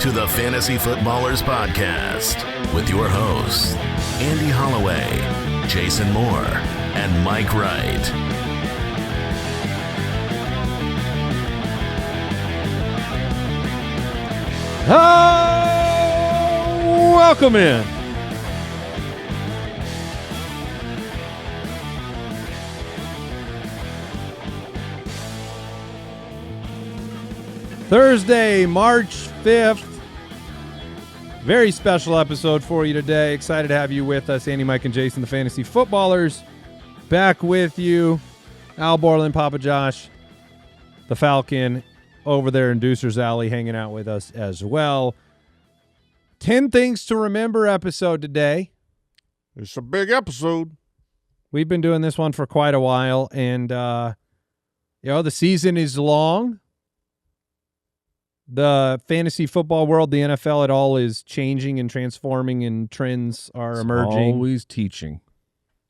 to the Fantasy Footballers Podcast with your hosts, Andy Holloway, Jason Moore, and Mike Wright. Oh, welcome in. Thursday, March 5th. Very special episode for you today. Excited to have you with us, Andy, Mike, and Jason, the Fantasy Footballers. Back with you, Al Borland, Papa Josh, the Falcon, over there in Deucer's Alley, hanging out with us as well. 10 Things to Remember episode today. It's a big episode. We've been doing this one for quite a while, and, the season is long. The fantasy football world, the NFL, it all is changing and transforming, and trends are emerging. Always teaching.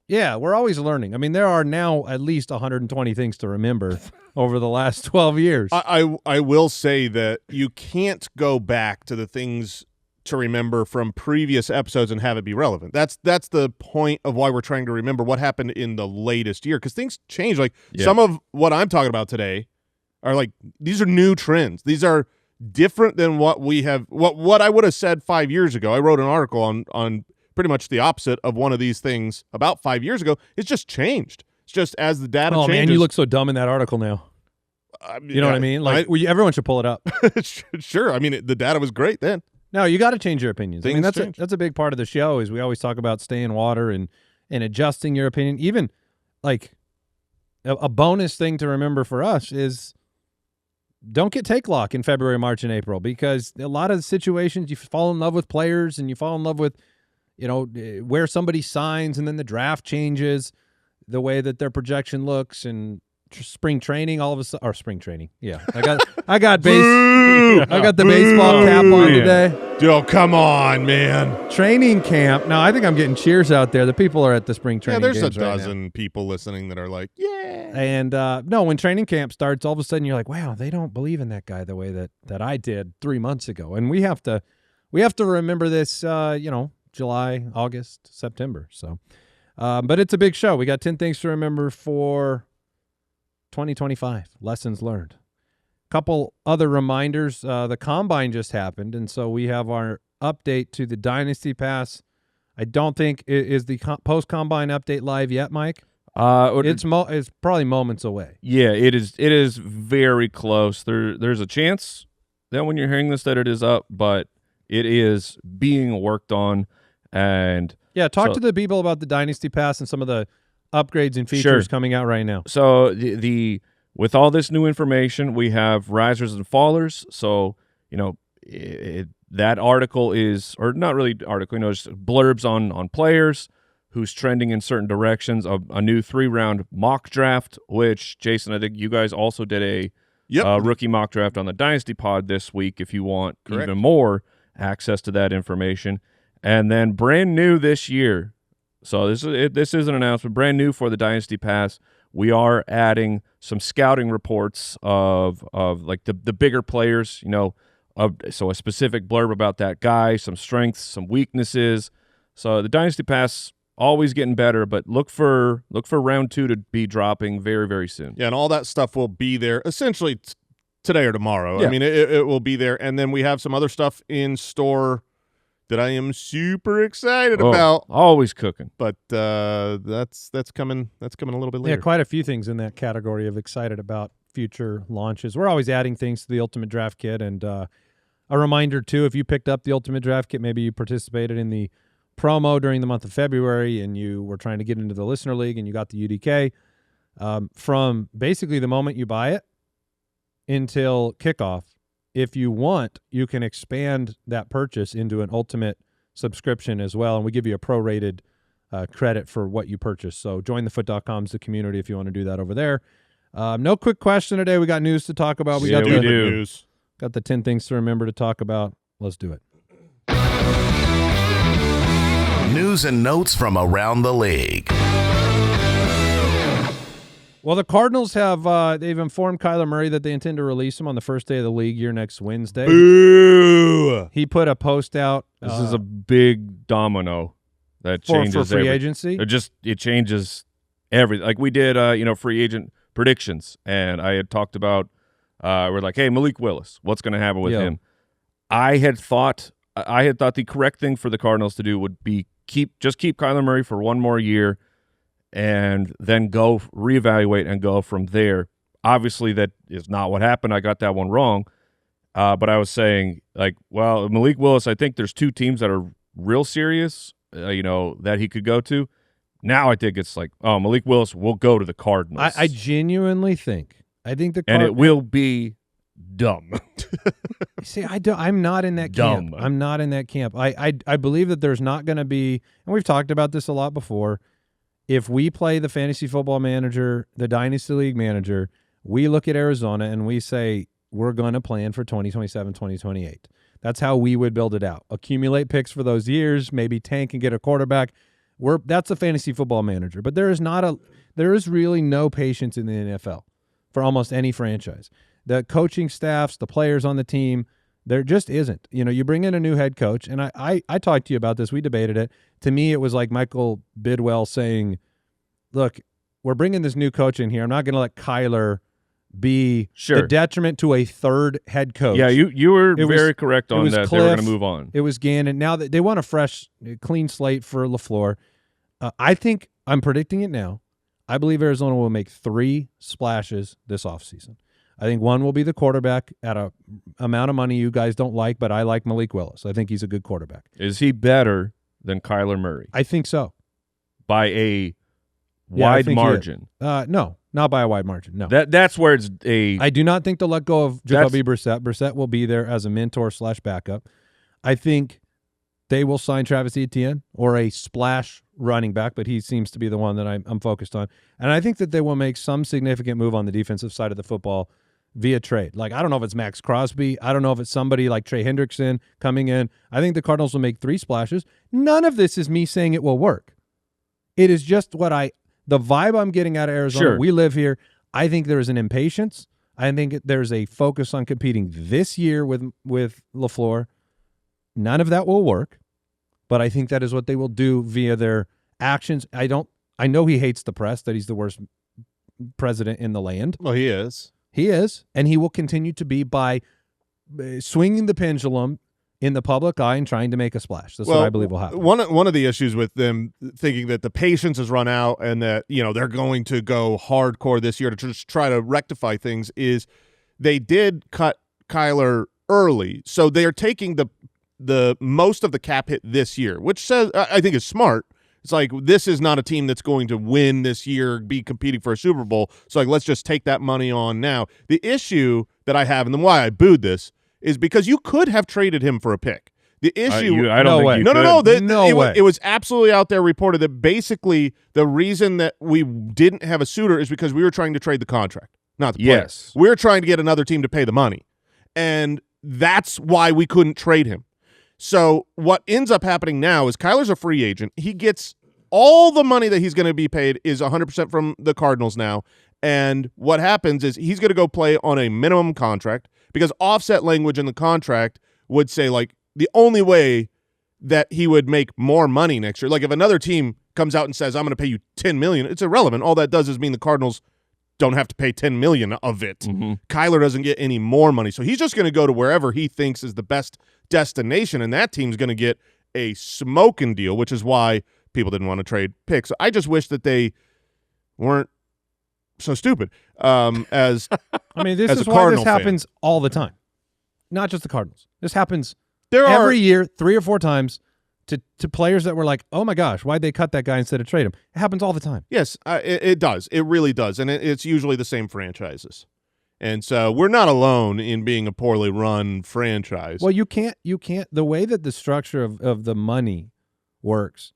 Yeah, we're always learning. I mean, there are now at least 120 things to remember over the last 12 years. I will say that you can't go back to the things to remember from previous episodes and have it be relevant. That's the point of why we're trying to remember what happened in the latest year, because things change. Like some of what I'm talking about today are like, these are new trends. These are different than what we have, what I would have said 5 years ago. I wrote an article on pretty much the opposite of one of these things about 5 years ago. It's just changed. It's just as the data changes. Oh, man, you look so dumb in that article now. You know what I mean? Like, everyone should pull it up. Sure. I mean, the data was great then. No, you got to change your opinions. Things that's a big part of the show, is we always talk about staying water and adjusting your opinion. Even, like, a bonus thing to remember for us is don't get take lock in February, March, and April, because a lot of the situations you fall in love with players and you fall in love with, where somebody signs, and then the draft changes the way that their projection looks, and spring training all of a sudden, or spring training. Yeah. I got the baseball cap on today. Oh, come on, man. Training camp. No, I think I'm getting cheers out there. The people are at the spring training games. Yeah, there's a dozen people listening that are like, yeah. And no, when training camp starts, all of a sudden you're like, wow, they don't believe in that guy the way that I did 3 months ago. And we have to remember this, July, August, September. So, but it's a big show. We got 10 things to remember for 2025. Lessons learned. Couple other reminders. The Combine just happened, and so we have our update to the Dynasty Pass. I don't think is the post-Combine update live yet, Mike? It's probably moments away. Yeah, it is. It is very close. There's a chance that when you're hearing this that it is up, but it is being worked on. And yeah, talk to the people about the Dynasty Pass and some of the upgrades and features coming out right now. So with all this new information, we have risers and fallers. So, that article is, or not really article, just blurbs on players who's trending in certain directions. A new 3-round mock draft, which, Jason, I think you guys also did a rookie mock draft on the Dynasty Pod this week if you want even more access to that information. And then brand new this year, so this is an announcement, brand new for the Dynasty Pass. We are adding some scouting reports of like the bigger players, so a specific blurb about that guy, some strengths, some weaknesses. So the Dynasty Pass always getting better, but look for round 2 to be dropping very, very soon. Yeah, and all that stuff will be there essentially today or tomorrow. Yeah. I mean, it will be there, and then we have some other stuff in store that I am super excited about. Always cooking. But that's coming a little bit later. Yeah, quite a few things in that category of excited about future launches. We're always adding things to the Ultimate Draft Kit, and a reminder too, if you picked up the Ultimate Draft Kit, maybe you participated in the promo during the month of February and you were trying to get into the Listener League and you got the UDK, from basically the moment you buy it until kickoff, if you want, you can expand that purchase into an ultimate subscription as well, and we give you a prorated credit for what you purchase. So jointhefoot.com is the community if you want to do that over there. No quick question today. We got news to talk about. We got the news. Got the 10 things to remember to talk about. Let's do it. News and notes from around the league. Well, the Cardinals have they've informed Kyler Murray that they intend to release him on the first day of the league year next Wednesday. Boo! He put a post out. This is a big domino that changes for free everything. agency. It changes everything. Like we did, free agent predictions, and I had talked about we're like, hey, Malik Willis, what's going to happen with him? I had thought the correct thing for the Cardinals to do would be keep Kyler Murray for one more year, and then go reevaluate and go from there. Obviously, that is not what happened. I got that one wrong. But I was saying, like, well, Malik Willis, I think there's two teams that are real serious, that he could go to. Now I think it's like, oh, Malik Willis will go to the Cardinals. I genuinely think. I think and it will be dumb. See, I'm not in that dumb. camp. I'm not in that camp. I believe that there's not going to be, and we've talked about this a lot before, if we play the fantasy football manager, the dynasty league manager, we look at Arizona and we say, we're going to plan for 2027, 2028. That's how we would build it out. Accumulate picks for those years, maybe tank and get a quarterback. That's a fantasy football manager. But there is really no patience in the NFL for almost any franchise. The coaching staffs, the players on the team, there just isn't. You bring in a new head coach, and I talked to you about this. We debated it. To me, it was like Michael Bidwell saying, look, we're bringing this new coach in here. I'm not going to let Kyler be the detriment to a third head coach. Yeah, you were very correct on that. Cliff, they were going to move on. It was Gannon. Now that they want a fresh, clean slate for LaFleur, I think I'm predicting it now. I believe Arizona will make 3 splashes this offseason. I think one will be the quarterback at a amount of money you guys don't like, but I like Malik Willis. I think he's a good quarterback. Is he better than Kyler Murray? I think so. By a wide margin? No, not by a wide margin. No. That's where it's a... I do not think they'll let go of Jacoby Brissett. Brissett will be there as a mentor / backup. I think they will sign Travis Etienne or a splash running back, but he seems to be the one that I'm focused on. And I think that they will make some significant move on the defensive side of the football via trade. Like, I don't know if it's Max Crosby. I don't know if it's somebody like Trey Hendrickson coming in. I think the Cardinals will make 3 splashes. None of this is me saying it will work. It is just the vibe I'm getting out of Arizona. Sure. We live here. I think there is an impatience. I think there's a focus on competing this year with LaFleur. None of that will work, but I think that is what they will do via their actions. I know he hates the press, that he's the worst president in the land. Well, he is. He is, and he will continue to be by swinging the pendulum in the public eye and trying to make a splash. That's what I believe will happen. One of the issues with them thinking that the patience has run out and that they're going to go hardcore this year to just try to rectify things is they did cut Kyler early, so they are taking the most of the cap hit this year, which I think is smart. It's like, this is not a team that's going to win this year, be competing for a Super Bowl. So, like, let's just take that money on now. The issue that I have, and then why I booed this, is because you could have traded him for a pick. The issue, I don't think you could. No way. It was absolutely out there reported that basically the reason that we didn't have a suitor is because we were trying to trade the contract, not the player. Yes. We're trying to get another team to pay the money, and that's why we couldn't trade him. So what ends up happening now is Kyler's a free agent. He gets all the money that he's going to be paid is 100% from the Cardinals now. And what happens is he's going to go play on a minimum contract because offset language in the contract would say, like, the only way that he would make more money next year, like if another team comes out and says, I'm going to pay you $10 million, it's irrelevant. All that does is mean the Cardinals don't have to pay $10 million of it. Mm-hmm. Kyler doesn't get any more money. So he's just going to go to wherever he thinks is the best destination, and that team's going to get a smoking deal, which is why people didn't want to trade picks. I just wish that they weren't so stupid. This is why this happens all the time. Not just the Cardinals. This happens every year, 3 or 4 times to players that were like, oh my gosh, why'd they cut that guy instead of trade him? It happens all the time. Yes, it does. It really does. And it's usually the same franchises. And so we're not alone in being a poorly run franchise. Well, you can't, the way that the structure of the money works,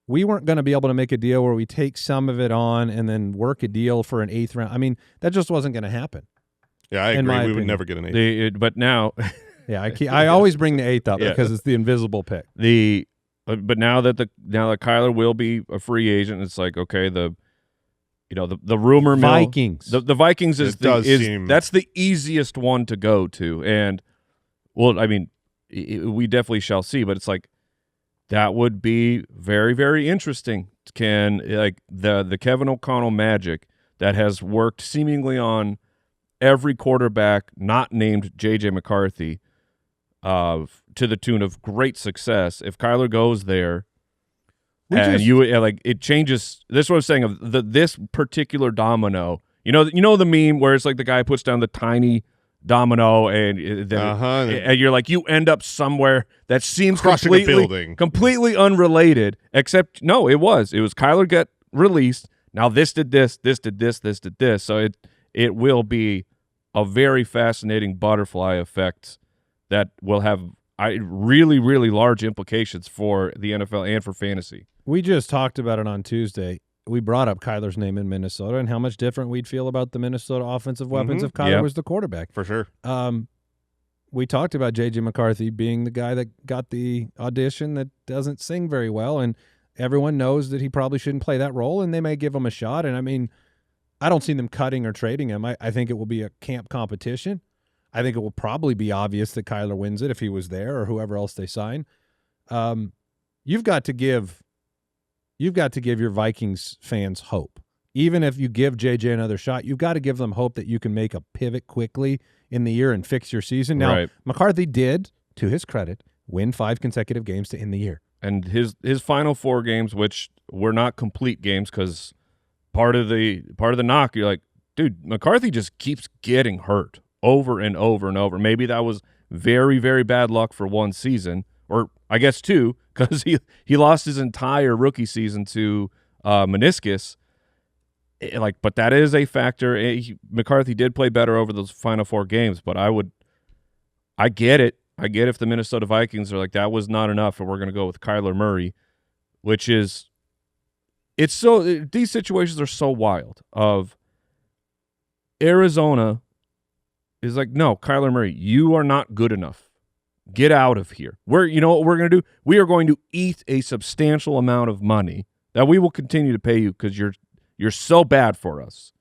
we weren't going to be able to make a deal where we take some of it on and then work a deal for an 8th round. I mean, that just wasn't going to happen. Yeah, I agree. We would never get an 8th. But now... yeah, I always bring the 8th up because it's the invisible pick. But now that Kyler will be a free agent, it's like, okay, the rumor mill. Vikings. The Vikings seem... that's the easiest one to go to, and well, I mean, we definitely shall see, but it's like that would be very, very interesting. Can the Kevin O'Connell magic that has worked seemingly on every quarterback not named J.J. McCarthy to the tune of great success, if Kyler goes there, it changes. This is what I'm saying of this particular domino. You know the meme where it's like the guy puts down the tiny domino and you're like, you end up somewhere that seems crushing a building, completely unrelated. Except no, it was Kyler get released. Now this did this, this did this, this did this. So it will be a very fascinating butterfly effect that will have really, really large implications for the NFL and for fantasy. We just talked about it on Tuesday. We brought up Kyler's name in Minnesota and how much different we'd feel about the Minnesota offensive weapons if Kyler was the quarterback. For sure. We talked about J.J. McCarthy being the guy that got the audition that doesn't sing very well, and everyone knows that he probably shouldn't play that role, and they may give him a shot. And, I mean, I don't see them cutting or trading him. I think it will be a camp competition. I think it will probably be obvious that Kyler wins it if he was there or whoever else they sign. You've got to give your Vikings fans hope. Even if you give JJ another shot, you've got to give them hope that you can make a pivot quickly in the year and fix your season. Now, McCarthy did, to his credit, win 5 consecutive games to end the year. And his final 4 games, which were not complete games, because part of the knock, you're like, dude, McCarthy just keeps getting hurt over and over and over. Maybe that was very, very bad luck for one season, or I guess 2, because he lost his entire rookie season to meniscus. But that is a factor. McCarthy did play better over those final 4 games, but I get it. I get if the Minnesota Vikings are like, that was not enough, and we're going to go with Kyler Murray, which is, these situations are so wild. Of Arizona is like, no, Kyler Murray, you are not good enough. Get out of here. You know what we're going to do? We are going to eat a substantial amount of money that we will continue to pay you because you're so bad for us.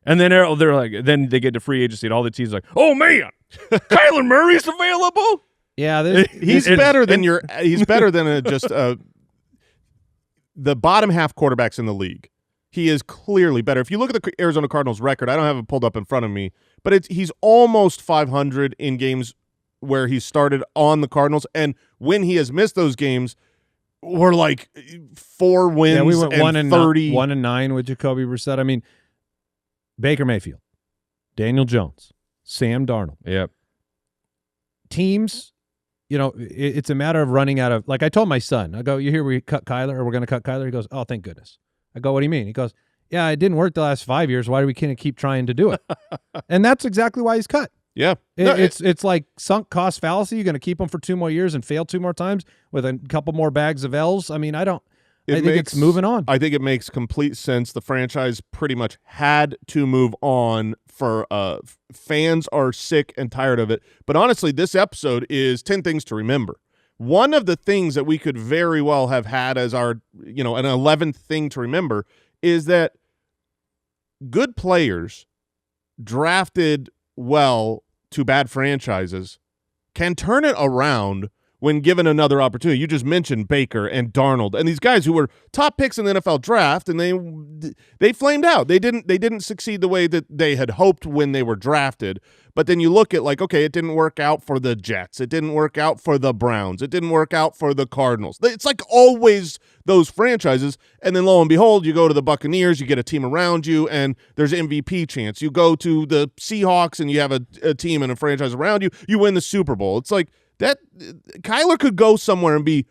And then they're like, then they get to free agency and all the teams are like, oh man, Kyler Murray's available. Yeah, he's better than the bottom half quarterbacks in the league. He is clearly better. If you look at the Arizona Cardinals record, I don't have it pulled up in front of me, but he's almost 500 in games where he started on the Cardinals, and when he has missed those games, we're like 4 wins. Yeah, we went and 30. 1-9 with Jacoby Brissett. I mean, Baker Mayfield, Daniel Jones, Sam Darnold. Yep. Teams, it's a matter of running out of. Like I told my son, I go, "You hear we cut Kyler, or we're going to cut Kyler?" He goes, "Oh, thank goodness." I go, "What do you mean?" He goes, "Yeah, it didn't work the last 5 years. Why do we can't keep trying to do it?" And that's exactly why he's cut. Yeah. It's like sunk cost fallacy. You're going to keep him for 2 more years and fail 2 more times with a couple more bags of L's. I mean, I think it's moving on. I think it makes complete sense. The franchise pretty much had to move on. For fans are sick and tired of it. But honestly, this episode is 10 things to remember. One of the things that we could very well have had as our, an 11th thing to remember is that good players drafted well to bad franchises can turn it around when given another opportunity. You just mentioned Baker and Darnold and these guys who were top picks in the NFL draft, and they flamed out. They didn't succeed the way that they had hoped when they were drafted. But then you look at okay, it didn't work out for the Jets. It didn't work out for the Browns. It didn't work out for the Cardinals. It's like always those franchises. And then lo and behold, you go to the Buccaneers, you get a team around you, and there's MVP chance. You go to the Seahawks and you have a team and a franchise around you, you win the Super Bowl. It's like, that Kyler could go somewhere and be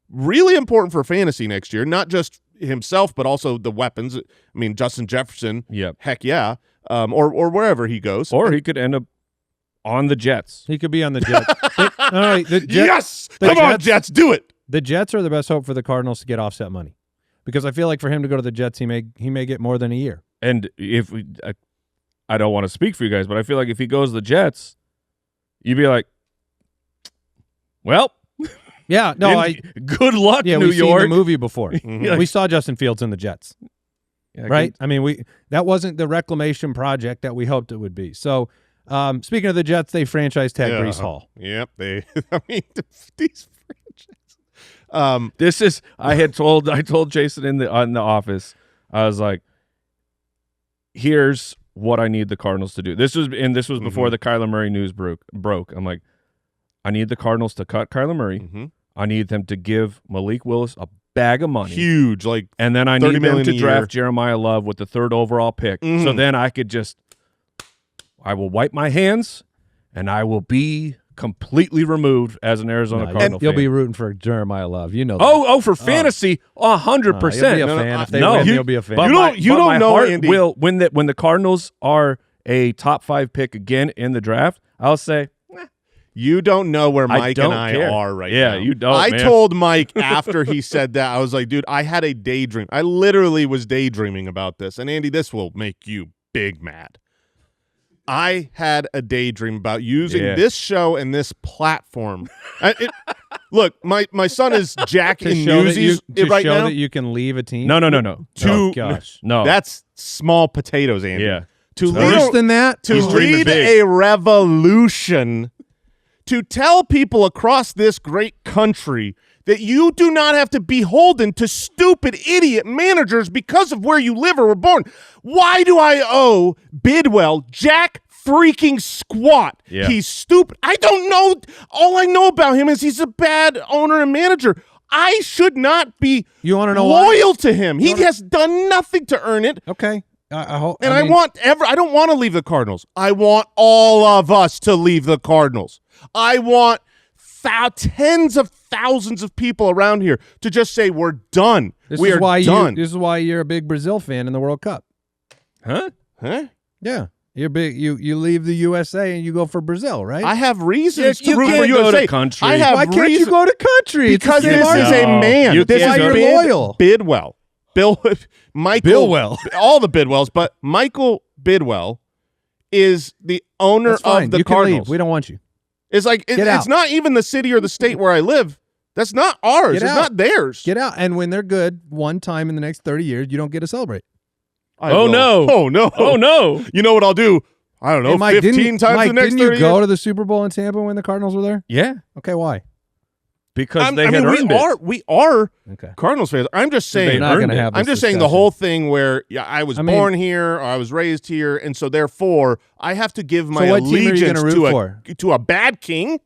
really important for fantasy next year, not just himself, but also the weapons. I mean, Justin Jefferson, heck yeah, or wherever he goes. Or he could end up on the Jets. He could be on the Jets. Yes! Come on, Jets, do it! The Jets are the best hope for the Cardinals to get offset money, because I feel like for him to go to the Jets, he may get more than a year. And I don't want to speak for you guys, but I feel like if he goes to the Jets, you'd be like, well, yeah, no, good luck, New we've York. seen the movie before. We saw Justin Fields in the Jets. right? I mean, that wasn't the reclamation project that we hoped it would be. So, speaking of the Jets, they franchise tag Breece Hall. Yep, I mean, these franchises. This is. I told Jason in the office. I was like, "Here's what I need the Cardinals to do." This was before the Kyler Murray news broke. I'm like, I need the Cardinals to cut Kyler Murray. Mm-hmm. I need them to give Malik Willis a bag of money. Huge, like and then I need them to draft Jeremiah Love with the 3rd overall pick. Mm-hmm. So then I will wipe my hands and I will be completely removed as an Arizona Cardinal fan. You'll be rooting for Jeremiah Love. You know that. Oh, for fantasy, 100%. You'll be a fan. If they win, you'll be a fan. But you don't know, heart Andy. will, when the Cardinals are a top 5 pick again in the draft, I'll say, you don't know where Mike don't and I care. are right now. Yeah, you don't, I man. told Mike after he said that, I was like, dude, I had a daydream. I literally was daydreaming about this. And, Andy, this will make you big mad. I had a daydream about using this show and this platform. Look, my son is Jack in Newsies right now. That you can leave a team? No. Oh, gosh. No. That's small potatoes, Andy. Yeah. Worse than that? To lead a revolution, to tell people across this great country that you do not have to be beholden to stupid idiot managers because of where you live or were born. Why do I owe Bidwell jack freaking squat? Yeah. He's stupid. I don't know. All I know about him is he's a bad owner and manager. I should not be loyal to him. He has done nothing to earn it. Okay. I hope. And I don't want to leave the Cardinals. I want all of us to leave the Cardinals. I want tens of thousands of people around here to just say we're done. We are done. This is why you're a big Brazil fan in the World Cup. Huh? Yeah. You're big. You leave the USA and you go for Brazil, right? I have reasons to you root for can't go USA. to country. I have Why can't you go to country? Because this is a man. This is you're loyal. Bidwell. Michael. All the Bidwells, but Michael Bidwell is the owner of the you Cardinals. Can leave. We don't want you. It's like it's not even the city or the state where I live. That's not ours. It's not theirs. Get out. And when they're good, one time in the next 30 years, you don't get to celebrate. Oh no! You know what I'll do? I don't know. Hey, Mike, 15 times Mike, the next 30 didn't you go years? to the Super Bowl in Tampa when the Cardinals were there? Yeah. Okay, why? Because they had earned it. We are Okay. Cardinals fans. I'm just saying. They're not going to have this I'm just saying the discussion. whole thing where I was born here or I was raised here, and so therefore I have to give my what team are you allegiance gonna root for? to a bad king.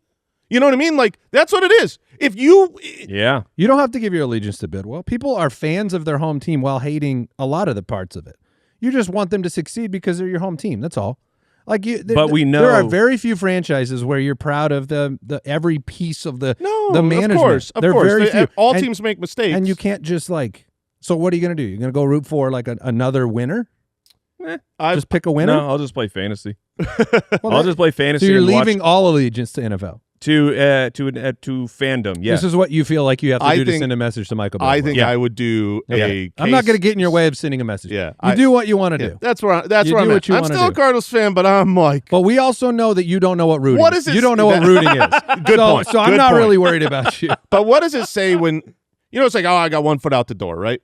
You know what I mean? Like that's what it is. If you You don't have to give your allegiance to Bidwell. People are fans of their home team while hating a lot of the parts of it. You just want them to succeed because they're your home team. That's all. Like but we know there are very few franchises where you're proud of the every piece of the management. Of course. Very few. All teams make mistakes, and you can't just like. So what are you going to do? You're going to go root for like another winner? Just pick a winner. No, I'll just play fantasy. I'll just play fantasy. So you're and leaving all allegiance to NFL. To fandom. Yeah. This is what you feel like you have to do to send a message to Michael Bidwell. I think I would do a case. I'm not going to get in your way of sending a message. Yeah, you do what you want to do. That's where I'm at. I'm still a Cardinals fan, but I'm like. But we also know that you don't know what rooting. What is it? You don't know what rooting is. Good point. So I'm not really worried about you. But what does it say when it's like, I got 1 foot out the door, right?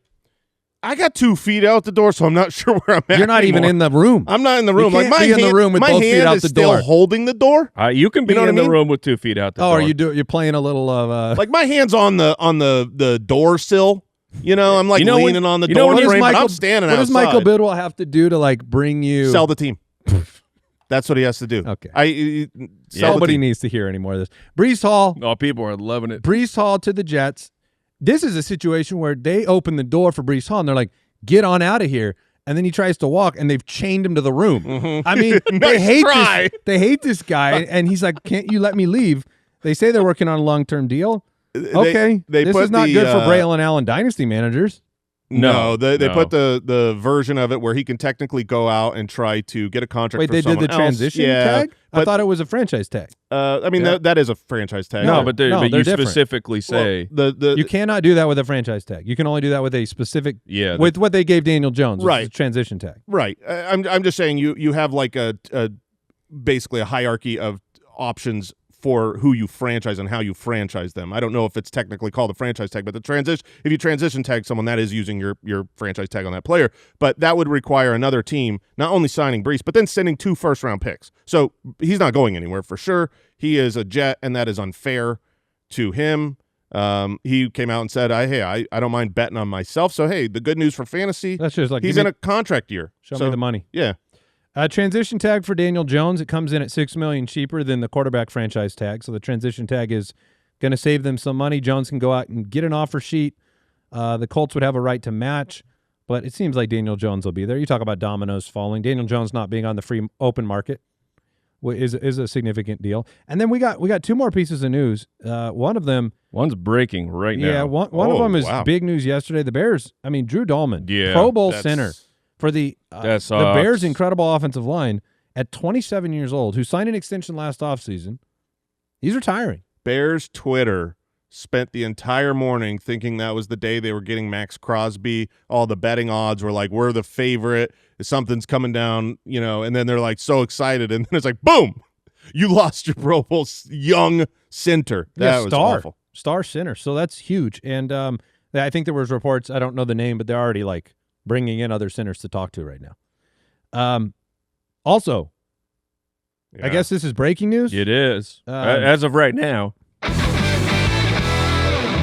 I got 2 feet out the door, so I'm not sure where I'm at. You're not even in the room. I'm not in the room. You can't be in the room with both feet out the door. Still holding the door. You can be in the room with 2 feet out the door. Oh, you're playing a little of like my hands on the door sill. I'm like leaning on the door frame, but I'm standing outside. What does Michael Bidwell have to do to like bring you sell the team? That's what he has to do. Okay. Nobody needs to hear any more of this. Breece Hall. Oh, people are loving it. Breece Hall to the Jets. This is a situation where they open the door for Breece Hall and they're like, get on out of here. And then he tries to walk and they've chained him to the room. Mm-hmm. I mean, they hate this guy. And he's like, can't you let me leave? They say they're working on a long-term deal. Okay. This is not good for Braylon Allen dynasty managers. No, they put the version of it where he can technically go out and try to get a contract. Wait, for they did the transition tag? I thought it was a franchise tag. I mean, that is a franchise tag. No, but you different. specifically say you cannot do that with a franchise tag. You can only do that with a specific with what they gave Daniel Jones, which is a transition tag. Right. I'm just saying you have like a basically a hierarchy of options for who you franchise and how you franchise them. I don't know if it's technically called a franchise tag, but if you transition tag someone, that is using your franchise tag on that player. But that would require another team not only signing Brees, but then sending 2 first-round picks. So he's not going anywhere for sure. He is a Jet, and that is unfair to him. He came out and said, I don't mind betting on myself. So, hey, the good news for fantasy, That's just like he's in a contract year. Show me the money. Yeah. Transition tag for Daniel Jones. It comes in at $6 million cheaper than the quarterback franchise tag. So the transition tag is going to save them some money. Jones can go out and get an offer sheet. The Colts would have a right to match, but it seems like Daniel Jones will be there. You talk about dominoes falling. Daniel Jones not being on the free open market is a significant deal. And then we got 2 more pieces of news. One of them, one's breaking right now. Yeah, one of them is big news yesterday. The Bears. I mean, Drew Dahlman, Pro Bowl center for the Bears' incredible offensive line at 27 years old, who signed an extension last offseason. He's retiring. Bears Twitter spent the entire morning thinking that was the day they were getting Max Crosby. All the betting odds were like, we're the favorite. Something's coming down, and then they're like so excited. And then it's like, boom, you lost your Pro Bowl young center. That was awful. Star center. So that's huge. And I think there was reports, I don't know the name, but they're already like bringing in other centers to talk to right now. Also, I guess this is breaking news. It is. As of right now.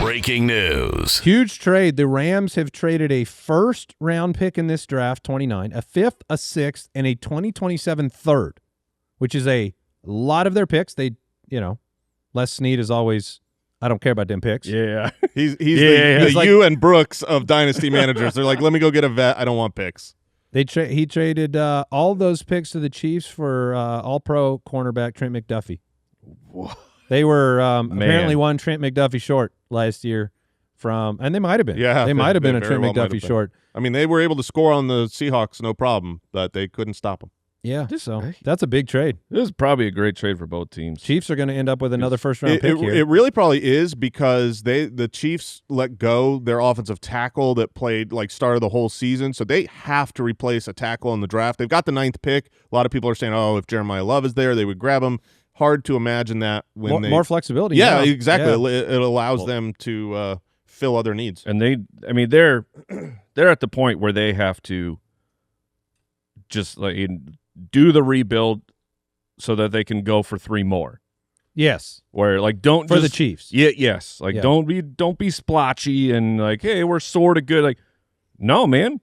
Breaking news. Huge trade. The Rams have traded a first-round pick in this draft, 29, a 5th, a 6th, and a 2027 third, which is a lot of their picks. They, Les Snead is always, I don't care about them picks. Yeah. He's the you and Brooks of dynasty managers. They're like, let me go get a vet. I don't want picks. He traded all those picks to the Chiefs for all-pro cornerback Trent McDuffie. What? They were apparently one Trent McDuffie short last year and they might have been. Yeah, they might have been a Trent McDuffie short. I mean, they were able to score on the Seahawks, no problem, but they couldn't stop them. Yeah, so that's a big trade. This is probably a great trade for both teams. Chiefs are going to end up with another first-round pick here. It really probably is because the Chiefs let go their offensive tackle that played started the whole season, so they have to replace a tackle in the draft. They've got the 9th pick. A lot of people are saying, if Jeremiah Love is there, they would grab him. Hard to imagine that when more flexibility. Yeah, exactly. Yeah. It allows them to fill other needs. And they're at the point where they have to just do the rebuild so that they can go for 3 more. Yes. Where don't for the Chiefs. Yeah, yes. Don't be splotchy and hey, we're sort of good. No, man.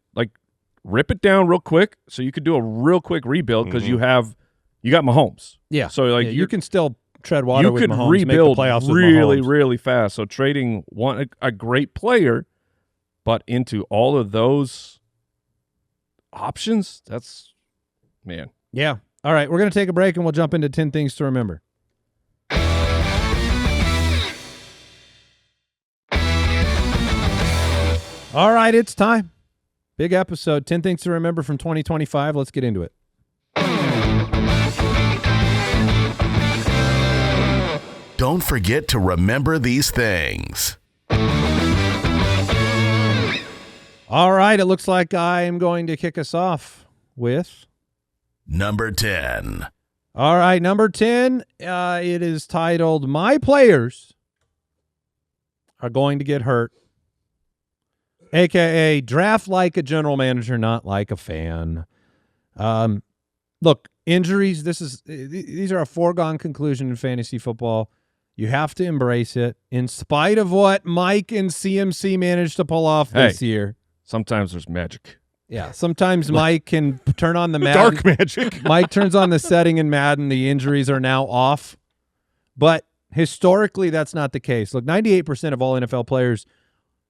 Rip it down real quick so you could do a real quick rebuild because you got Mahomes. Yeah. So you can still tread water with Mahomes. You could rebuild make the playoffs really, with Mahomes. really fast. So trading a great player, but into all of those options, that's man. Yeah. All right, we're going to take a break and we'll jump into 10 things to remember. All right, it's time. Big episode, 10 things to remember from 2025. Let's get into it. Don't forget to remember these things. All right, it looks like I am going to kick us off with number 10. All right, number 10, it is titled, My Players Are Going to Get Hurt, a.k.a. draft like a general manager, not like a fan. Look, injuries, these are a foregone conclusion in fantasy football. You have to embrace it, in spite of what Mike and CMC managed to pull off this year. Sometimes there's magic. Yeah, sometimes Mike can turn on the Madden. Dark magic. Mike turns on the setting in Madden. The injuries are now off. But historically, that's not the case. Look, 98% of all NFL players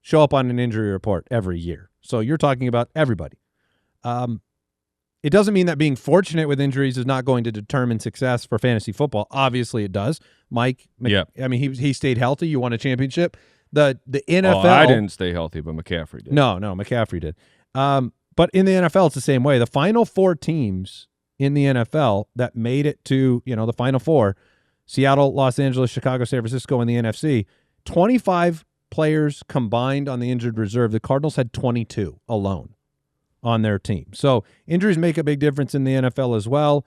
show up on an injury report every year. So you're talking about everybody. It doesn't mean that being fortunate with injuries is not going to determine success for fantasy football. Obviously, it does. Mike, I mean, he stayed healthy. You won a championship. The NFL. I didn't stay healthy, but McCaffrey did. No, McCaffrey did. But in the NFL, it's the same way. The final 4 teams in the NFL that made it to the final 4, Seattle, Los Angeles, Chicago, San Francisco, and the NFC, 25 players combined on the injured reserve. The Cardinals had 22 alone on their team. So injuries make a big difference in the NFL as well.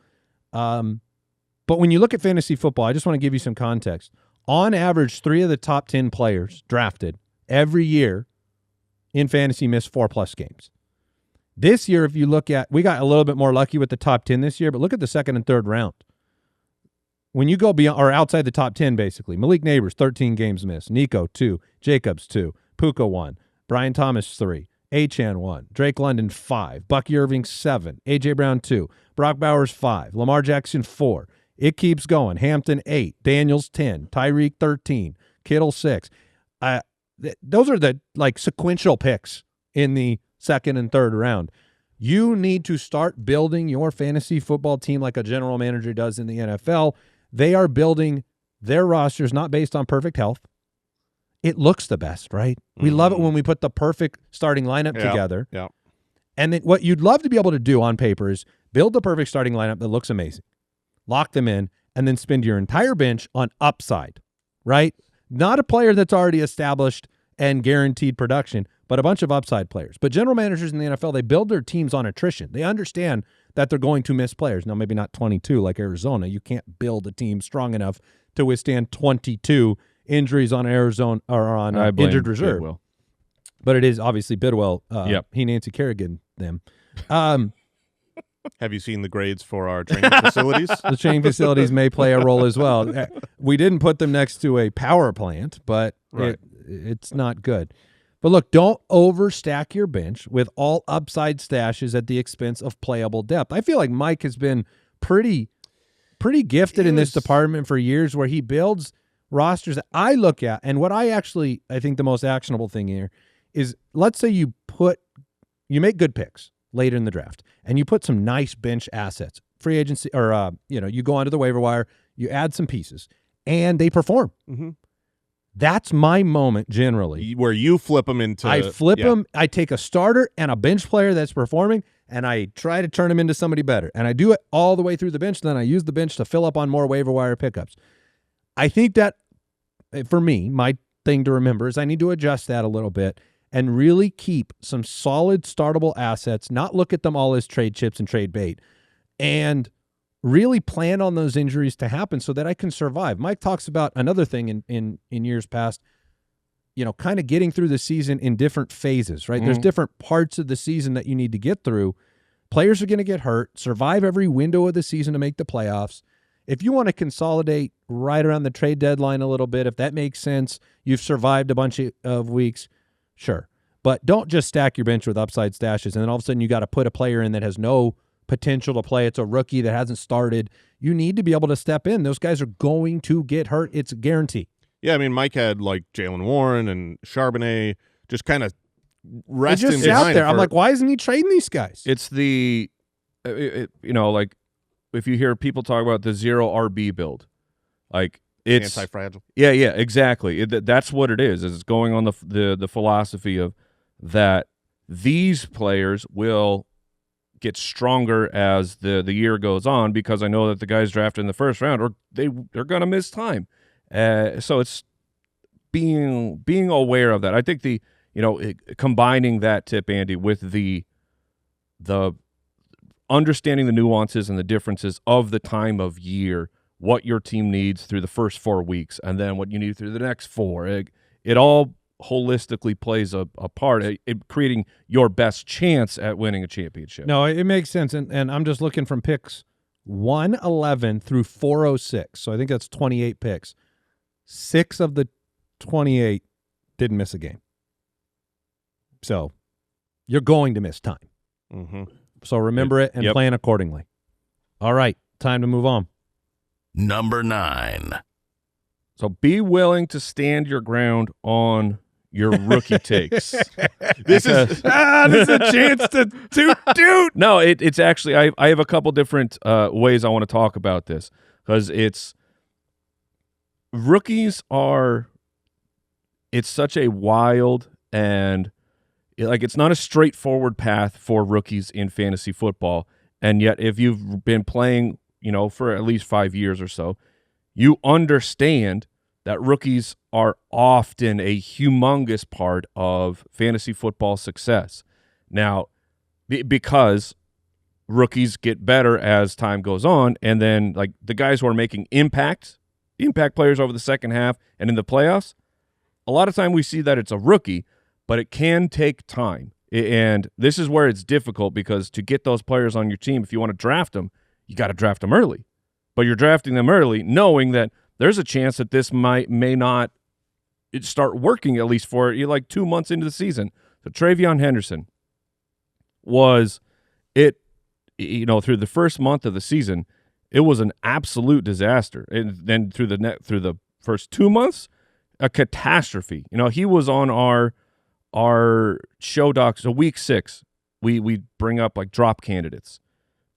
But when you look at fantasy football, I just want to give you some context. On average, 3 of the top 10 players drafted every year in fantasy miss 4+ games. This year, if you look at, we got a little bit more lucky with the top 10 this year, but look at the second and third round. When you go beyond or outside the top 10, basically, Malik Neighbors, 13 games missed. Nico, 2. Jacobs, 2. Puka, 1. Brian Thomas, 3. Achane, 1. Drake London, 5. Bucky Irving, 7. A.J. Brown, 2. Brock Bowers, 5. Lamar Jackson, 4. It keeps going. Hampton, 8. Daniels, 10. Tyreek, 13. Kittle, 6. Those are the sequential picks in the second and third round. You need to start building your fantasy football team like a general manager does in the NFL. They are building their rosters not based on perfect health. It looks the best, right? We love it when we put the perfect starting lineup together. Yeah. And then what you'd love to be able to do on paper is build the perfect starting lineup that looks amazing, lock them in, and then spend your entire bench on upside, right? Not a player that's already established and guaranteed production, but a bunch of upside players. But general managers in the NFL, they build their teams on attrition. They understand that they're going to miss players. Now, maybe not 22 like Arizona. You can't build a team strong enough to withstand 22 injuries on Arizona or on injured reserve. Bidwell. But it is obviously Bidwell. He Nancy Kerrigan them. Have you seen the grades for our training facilities? The training facilities may play a role as well. We didn't put them next to a power plant, but it's not good. But look, don't overstack your bench with all upside stashes at the expense of playable depth. I feel like Mike has been pretty gifted in this department for years, where he builds rosters that I look at. And what I think the most actionable thing here is, let's say you make good picks later in the draft, and you put some nice bench assets, free agency, or you go onto the waiver wire, you add some pieces, and they perform. Mm-hmm. That's my moment generally. Where you flip them into... I flip them. I take a starter and a bench player that's performing, and I try to turn them into somebody better. And I do it all the way through the bench, then I use the bench to fill up on more waiver wire pickups. I think that, for me, my thing to remember is I need to adjust that a little bit and really keep some solid startable assets, not look at them all as trade chips and trade bait, and really plan on those injuries to happen so that I can survive. Mike talks about another thing in years past, kind of getting through the season in different phases, right? There's different parts of the season that you need to get through. Players are going to get hurt, survive every window of the season to make the playoffs. If you want to consolidate right around the trade deadline a little bit, if that makes sense, you've survived a bunch of weeks, sure. But don't just stack your bench with upside stashes, and then all of a sudden you got to put a player in that has no potential to play. It's a rookie that hasn't started. You need to be able to step in. Those guys are going to get hurt. It's a guarantee. Yeah, I mean, Mike had Jalen Warren and Charbonnet just kind of resting just behind out there. it I'm like, why isn't he trading these guys? It's the, if you hear people talk about the 0 RB build, it's anti-fragile. Yeah, exactly. That's what it is. It's going on the philosophy of that these players will get stronger as the year goes on, because I know that the guys drafted in the first round they're going to miss time. So it's being aware of that. I think combining that tip, Andy, with the understanding the nuances and the differences of the time of year, what your team needs through the first 4 weeks, and then what you need through the next 4. It all holistically plays a part in creating your best chance at winning a championship. No, it makes sense. And I'm just looking from picks 111 through 406. So I think that's 28 picks. 6 of the 28 didn't miss a game. So you're going to miss time. Mm-hmm. So remember it and plan accordingly. All right, time to move on. Number 9. So be willing to stand your ground on your rookie takes. This is a chance to toot. No, it's actually, I have a couple different ways I want to talk about this, because rookies it's such a wild and it's not a straightforward path for rookies in fantasy football. And yet if you've been playing, for at least 5 years or so, you understand that rookies are often a humongous part of fantasy football success. Now, because rookies get better as time goes on, and then like the guys who are making impact players over the second half and in the playoffs, a lot of time we see that it's a rookie, but it can take time. And this is where it's difficult because to get those players on your team, if you want to draft them, you got to draft them early. But you're drafting them early knowing that there's a chance that this may not start working at least for you like 2 months into the season. So Travion Henderson was it, through the first month of the season, it was an absolute disaster. And then through the first 2 months, a catastrophe. He was on our show docs. So week 6, we bring up like drop candidates.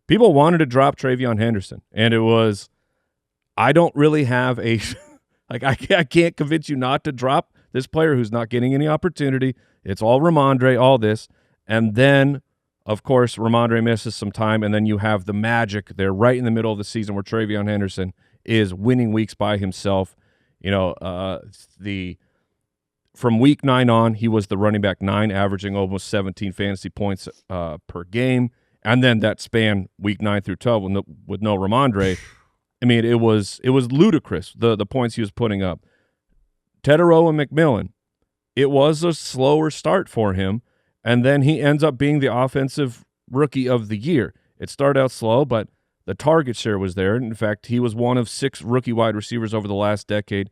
People wanted to drop Travion Henderson, and it was, I don't really have a like I can't convince you not to drop this player who's not getting any opportunity. It's all Ramondre, all this, and then of course Ramondre misses some time, and then you have the magic there right in the middle of the season where Travion Henderson is winning weeks by himself. From week 9 on, he was the running back 9, averaging almost 17 fantasy points per game. And then that span, week 9 through 12, with no Ramondre, I mean, it was ludicrous, the points he was putting up. Tedero and McMillan, it was a slower start for him, and then he ends up being the offensive rookie of the year. It started out slow, but the target share was there. In fact, he was one of 6 rookie wide receivers over the last decade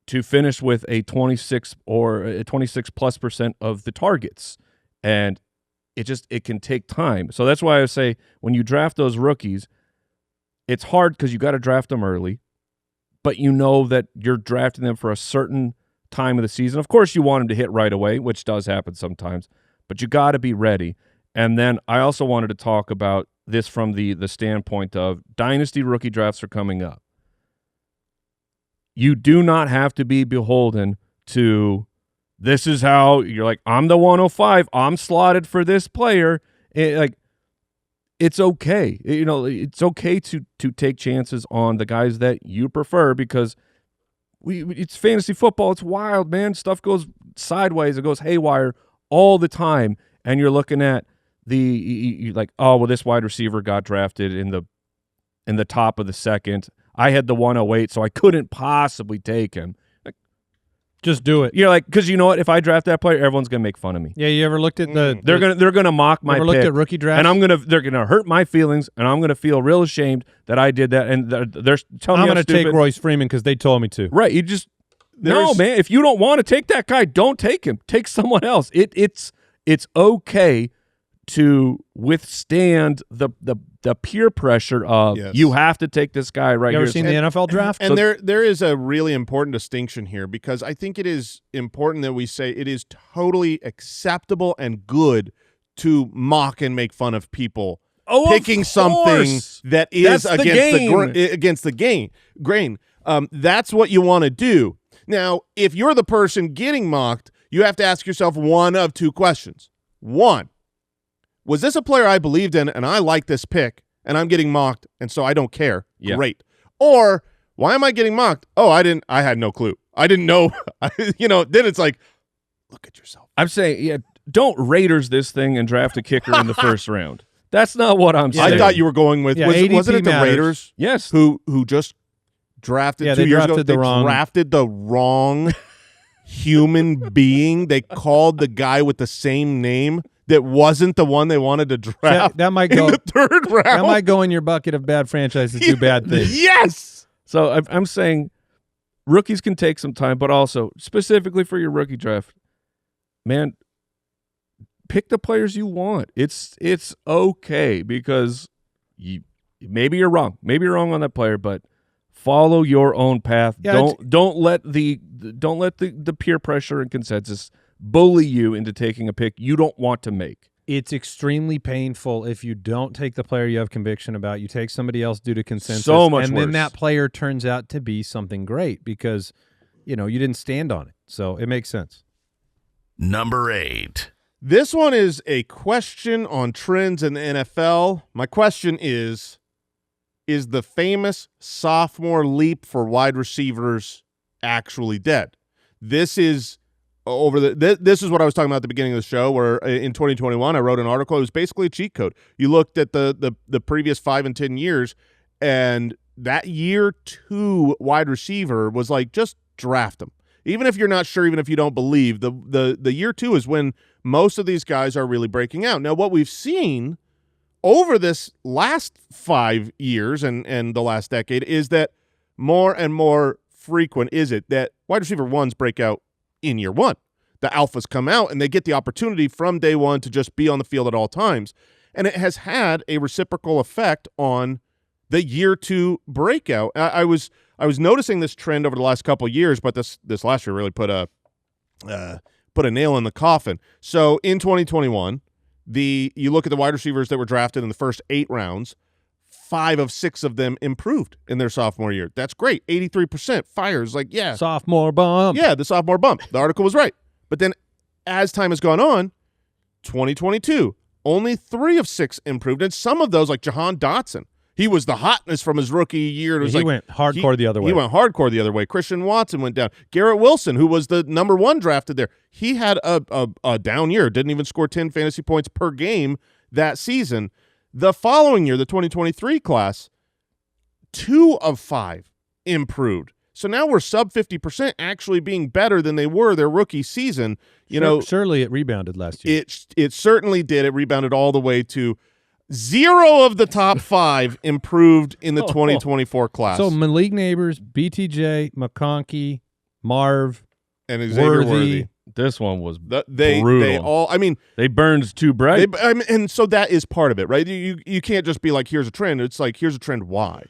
to finish with a 26% of the targets. And it can take time. So that's why I say when you draft those rookies, it's hard because you got to draft them early, but you know that you're drafting them for a certain time of the season. Of course, you want them to hit right away, which does happen sometimes, but you got to be ready. And then I also wanted to talk about this from the standpoint of dynasty rookie drafts are coming up. You do not have to be beholden to this is how you're like, I'm the 105. I'm slotted for this player. It's okay. It's okay to take chances on the guys that you prefer because it's fantasy football. It's wild, man. Stuff goes sideways. It goes haywire all the time. And you're looking at you're like, oh, well, this wide receiver got drafted in the top of the second. I had the 108, so I couldn't possibly take him. Just do it. You're like, because you know what? If I draft that player, everyone's gonna make fun of me. Yeah, you ever looked at They're gonna mock my pick. Looked at rookie drafts, and they're gonna hurt my feelings, and I'm gonna feel real ashamed that I did that. And they're telling me I'm gonna take Royce Freeman because they told me to. Right? No, man. If you don't want to take that guy, don't take him. Take someone else. It's okay to withstand the peer pressure of you have to take this guy right here. You ever seen the NFL draft? And there is a really important distinction here because I think it is important that we say it is totally acceptable and good to mock and make fun of people picking something that is against the grain. That's what you want to do. Now, if you're the person getting mocked, you have to ask yourself one of 2 questions. 1, was this a player I believed in and I like this pick and I'm getting mocked and so I don't care? Yeah. Great. Or why am I getting mocked? Oh, I had no clue. I didn't know. Then it's like, look at yourself. I'm saying, don't Raiders this thing and draft a kicker in the first round. That's not what I'm saying. I thought you were going with, wasn't it the Raiders? Yes. Who just drafted 2 years ago? They drafted the wrong human being. They called the guy with the same name that wasn't the one they wanted to draft. That might go in the 3rd round. That might go in your bucket of bad franchises do bad things. Yes. So I'm saying rookies can take some time, but also specifically for your rookie draft, man, pick the players you want. It's okay because maybe you're wrong. Maybe you're wrong on that player, but follow your own path. Yeah, don't let the peer pressure and consensus bully you into taking a pick you don't want to make. It's extremely painful if you don't take the player you have conviction about. You take somebody else due to consensus. So much and worse. Then that player turns out to be something great because, you didn't stand on it. So it makes sense. Number 8. This one is a question on trends in the NFL. My question is the famous sophomore leap for wide receivers actually dead? This is over this is what I was talking about at the beginning of the show, where in 2021 I wrote an article. It was basically a cheat code. You looked at the previous 5 and 10 years, and that year 2 wide receiver was like, just draft them. Even if you're not sure, even if you don't believe, the year 2 is when most of these guys are really breaking out. Now, what we've seen over this last 5 years and the last decade is that more and more frequent is it that wide receiver ones break out in year 1. The alphas come out and they get the opportunity from day 1 to just be on the field at all times. And it has had a reciprocal effect on the year 2 breakout. I was noticing this trend over the last couple of years, but this last year really put a nail in the coffin. So in 2021, you look at the wide receivers that were drafted in the first 8 rounds, 5 of 6 of them improved in their sophomore year. That's great. 83% fires. Like, yeah. Sophomore bump. Yeah, the sophomore bump. The article was right. But then as time has gone on, 2022, only 3 of 6 improved. And some of those, like Jahan Dotson, he was the hotness from his rookie year. He went hardcore the other way. He went hardcore the other way. Christian Watson went down. Garrett Wilson, who was the number 1 drafted there, he had a down year. Didn't even score 10 fantasy points per game that season. The following year, the 2023 class, 2 of 5 improved. So now we're sub 50% actually being better than they were their rookie season. Surely it rebounded last year. It certainly did. It rebounded all the way to 0 of the top 5 improved in the 2024 class. So Malik Neighbors, BTJ, McConkey, Marv, and Xavier Worthy. This one was brutal. They all. I mean, they burned too bright. And so that is part of it, right? You can't just be like, here's a trend. It's like, here's a trend. Why?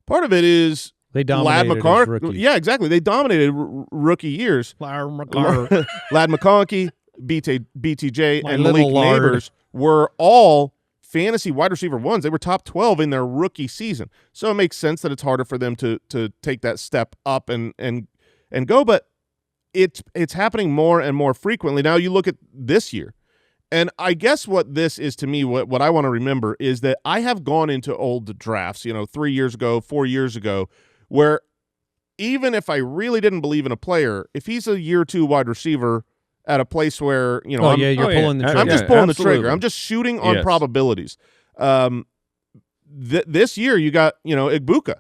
Part of it is they dominated Ladd his rookie. Yeah, exactly. They dominated rookie years. Ladd McConkey, BTJ, My and Malik Lard. Neighbors were all fantasy wide receiver ones. They were top 12 in their rookie season. So it makes sense that it's harder for them to take that step up and go. But it's happening more and more frequently. Now you look at this year, and I guess what this is to me, what I want to remember is that I have gone into old drafts, 3 years ago, 4 years ago, where even if I really didn't believe in a player, if he's a year 2 wide receiver at a place where, you're pulling the trigger. I'm just pulling the trigger. I'm just shooting on probabilities. This year you got, Igbuka,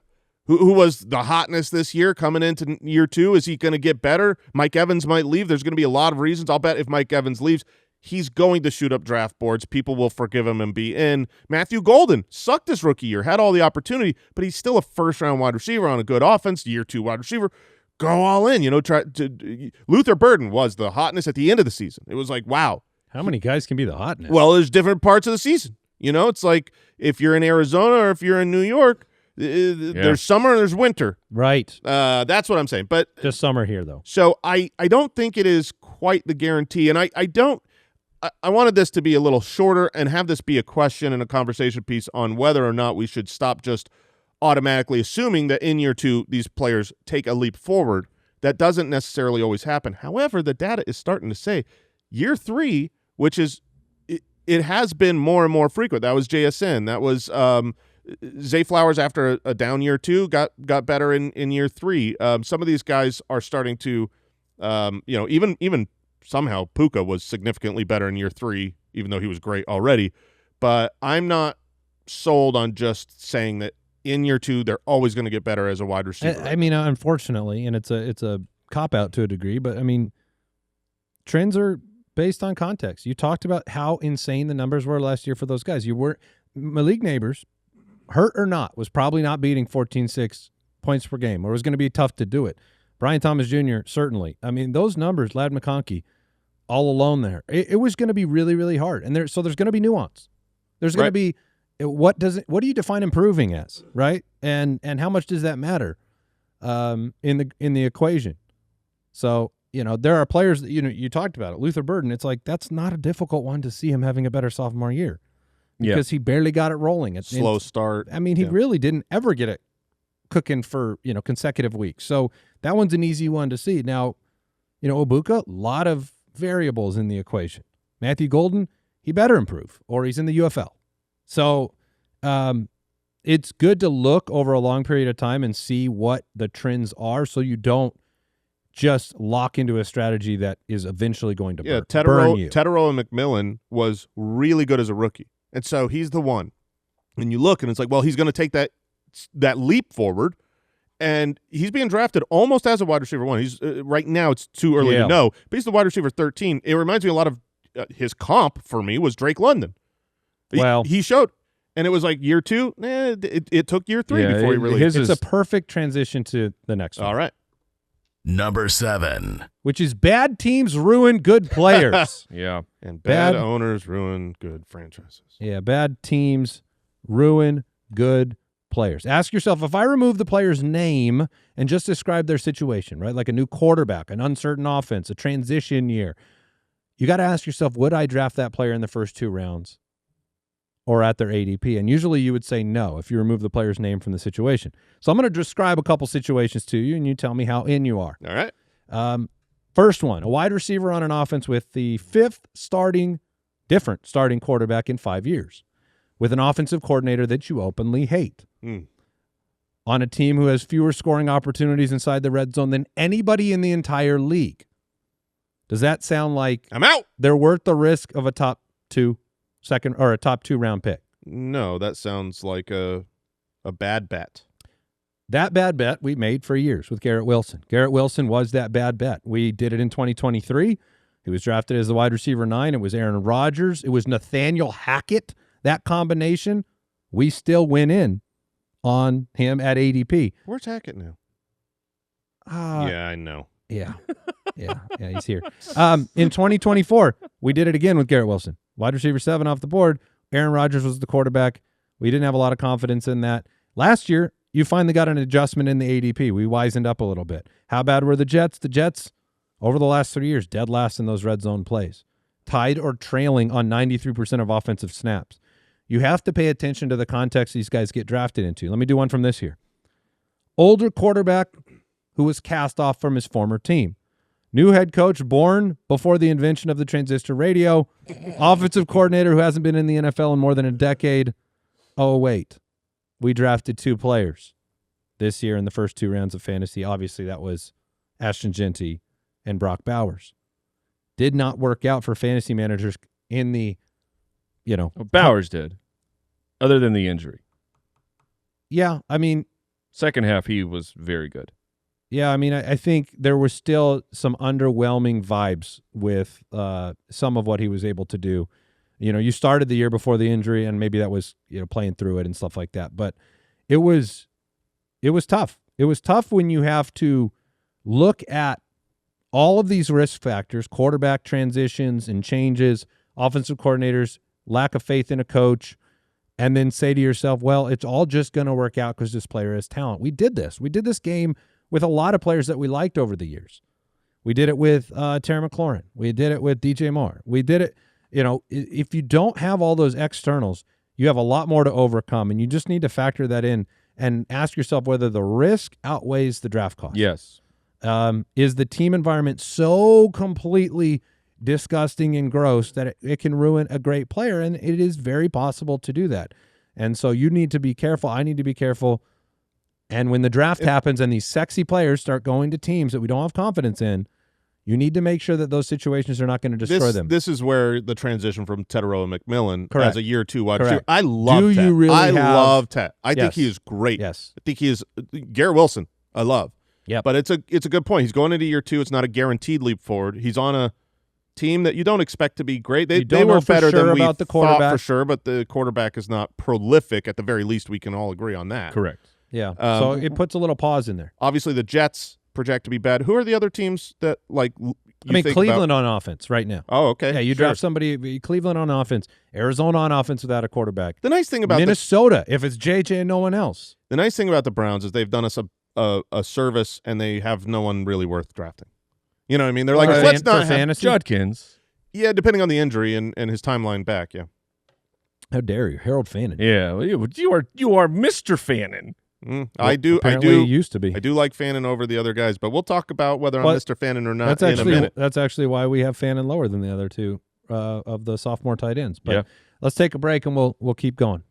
who was the hotness this year coming into year 2. Is he going to get better? Mike Evans might leave. There's going to be a lot of reasons. I'll bet if Mike Evans leaves, he's going to shoot up draft boards. People will forgive him and be in. Matthew Golden sucked this rookie year, had all the opportunity, but he's still a first-round wide receiver on a good offense, year 2 wide receiver. Go all in, Luther Burden was the hotness at the end of the season. It was like, wow. How many guys can be the hotness? Well, there's different parts of the season. It's like if you're in Arizona or if you're in New York, there's summer and there's winter. Right. That's what I'm saying. But just summer here, though. So I don't think it is quite the guarantee. And I wanted this to be a little shorter and have this be a question and a conversation piece on whether or not we should stop just automatically assuming that in year 2 these players take a leap forward. That doesn't necessarily always happen. However, the data is starting to say year 3, which is it has been more and more frequent. That was JSN. That was Zay Flowers after a down year 2 got better in year 3. Some of these guys are starting to, even somehow Puka was significantly better in year 3, even though he was great already. But I'm not sold on just saying that in year 2 they're always going to get better as a wide receiver. I mean, unfortunately, and it's a cop out to a degree, but I mean, trends are based on context. You talked about how insane the numbers were last year for those guys. Malik Neighbors, hurt or not, was probably not beating 14.6 points per game, or it was going to be tough to do it. Brian Thomas Jr., certainly. I mean, those numbers, Ladd McConkey, all alone there, it was going to be really, really hard. And there's going to be nuance. There's going to be what do you define improving as, right? And how much does that matter in the equation? So, there are players that, you talked about it. Luther Burden, it's like that's not a difficult one to see him having a better sophomore year because he barely got it rolling. Slow start. I mean, he really didn't ever get it cooking for, consecutive weeks. So that one's an easy one to see. Now, Igbuka, a lot of variables in the equation. Matthew Golden, he better improve or he's in the UFL. So it's good to look over a long period of time and see what the trends are so you don't just lock into a strategy that is eventually going to burn you. Tetero and McMillan was really good as a rookie. And so he's the one. And you look and it's like, well, he's going to take that leap forward. And he's being drafted almost as a wide receiver 1. He's right now it's too early to know, but he's the wide receiver 13. It reminds me a lot of his comp for me was Drake London. He showed, and it was like year 2. It took year 3 before he really. It's a perfect transition to the next one. All right. Number 7. Which is bad teams ruin good players. Yeah. And bad owners ruin good franchises. Yeah, bad teams ruin good players. Ask yourself, if I remove the player's name and just describe their situation, right? Like a new quarterback, an uncertain offense, a transition year, you got to ask yourself, would I draft that player in the first 2 rounds or at their ADP? And usually you would say no if you remove the player's name from the situation. So I'm going to describe a couple situations to you, and you tell me how in you are. All right. First one, a wide receiver on an offense with the 5th different starting quarterback in 5 years, with an offensive coordinator that you openly hate. On a team who has fewer scoring opportunities inside the red zone than anybody in the entire league. Does that sound like I'm out? They're worth the risk of a top 2 round pick? No, that sounds like a bad bet. That bad bet we made for years with Garrett Wilson. Garrett Wilson was that bad bet. We did it in 2023. He was drafted as the wide receiver 9. It was Aaron Rodgers. It was Nathaniel Hackett. That combination, we still went in on him at ADP. Where's Hackett now? Yeah, I know. Yeah, he's here. In 2024, we did it again with Garrett Wilson. Wide receiver 7 off the board. Aaron Rodgers was the quarterback. We didn't have a lot of confidence in that. Last year, you finally got an adjustment in the ADP. We wisened up a little bit. How bad were the Jets? The Jets, over the last 3 years, dead last in those red zone plays. Tied or trailing on 93% of offensive snaps. You have to pay attention to the context these guys get drafted into. Let me do one from this year. Older quarterback who was cast off from his former team. New head coach born before the invention of the transistor radio. Offensive coordinator who hasn't been in the NFL in more than a decade. Oh, wait. We drafted 2 players this year in the first 2 rounds of fantasy. Obviously, that was Ashton Genty and Brock Bowers. Did not work out for fantasy managers in the, Bowers did, other than the injury. Yeah, I mean. Second half, he was very good. Yeah, I mean, I think there were still some underwhelming vibes with some of what he was able to do. You started the year before the injury, and maybe that was, playing through it and stuff like that. But it was tough. It was tough when you have to look at all of these risk factors, quarterback transitions and changes, offensive coordinators, lack of faith in a coach, and then say to yourself, well, it's all just going to work out because this player has talent. We did this. We did this game with a lot of players that we liked over the years. We did it with Terry McLaurin. We did it with DJ Moore. We did it. If you don't have all those externals, you have a lot more to overcome, and you just need to factor that in and ask yourself whether the risk outweighs the draft cost. Yes. Is the team environment so completely disgusting and gross that it can ruin a great player? And it is very possible to do that. And so you need to be careful. I need to be careful. And when the draft happens and these sexy players start going to teams that we don't have confidence in, you need to make sure that those situations are not going to destroy them. This is where the transition from Tetero and McMillan Correct. as a year 2 wide Correct. receiver. I love Do Tet. you really I have- love Tet. I think Yes. he is great. Yes. I think he is Garrett Wilson. I love. Yep. But it's a good point. He's going into year 2. It's not a guaranteed leap forward. He's on a team that you don't expect to be great. They don't know were for better sure than we about the thought quarterback. for sure, but the quarterback is not prolific. At the very least, we can all agree on that. Correct. Yeah. So it puts a little pause in there. Obviously, the Jets project to be bad. Who are the other teams that you think Cleveland about? on offense right now. Oh, okay. Yeah, you Sure. draft somebody, Cleveland on offense, Arizona on offense without a quarterback. The nice thing about Minnesota, if it's JJ and no one else. the nice thing about the Browns is they've done us a service, and they have no one really worth drafting. You know what I mean? They're like, let's not have fantasy. Judkins. Yeah, depending on the injury and his timeline back. Yeah. How dare you, Harold Fannin? Yeah, well, you are Mr. Fannin. I do. Apparently he used to be. I do like Fannin over the other guys, but we'll talk about whether I'm Mr. Fannin or not in a minute. That's actually why we have Fannin lower than the other two of the sophomore tight ends. But Yeah. let's take a break and we'll keep going.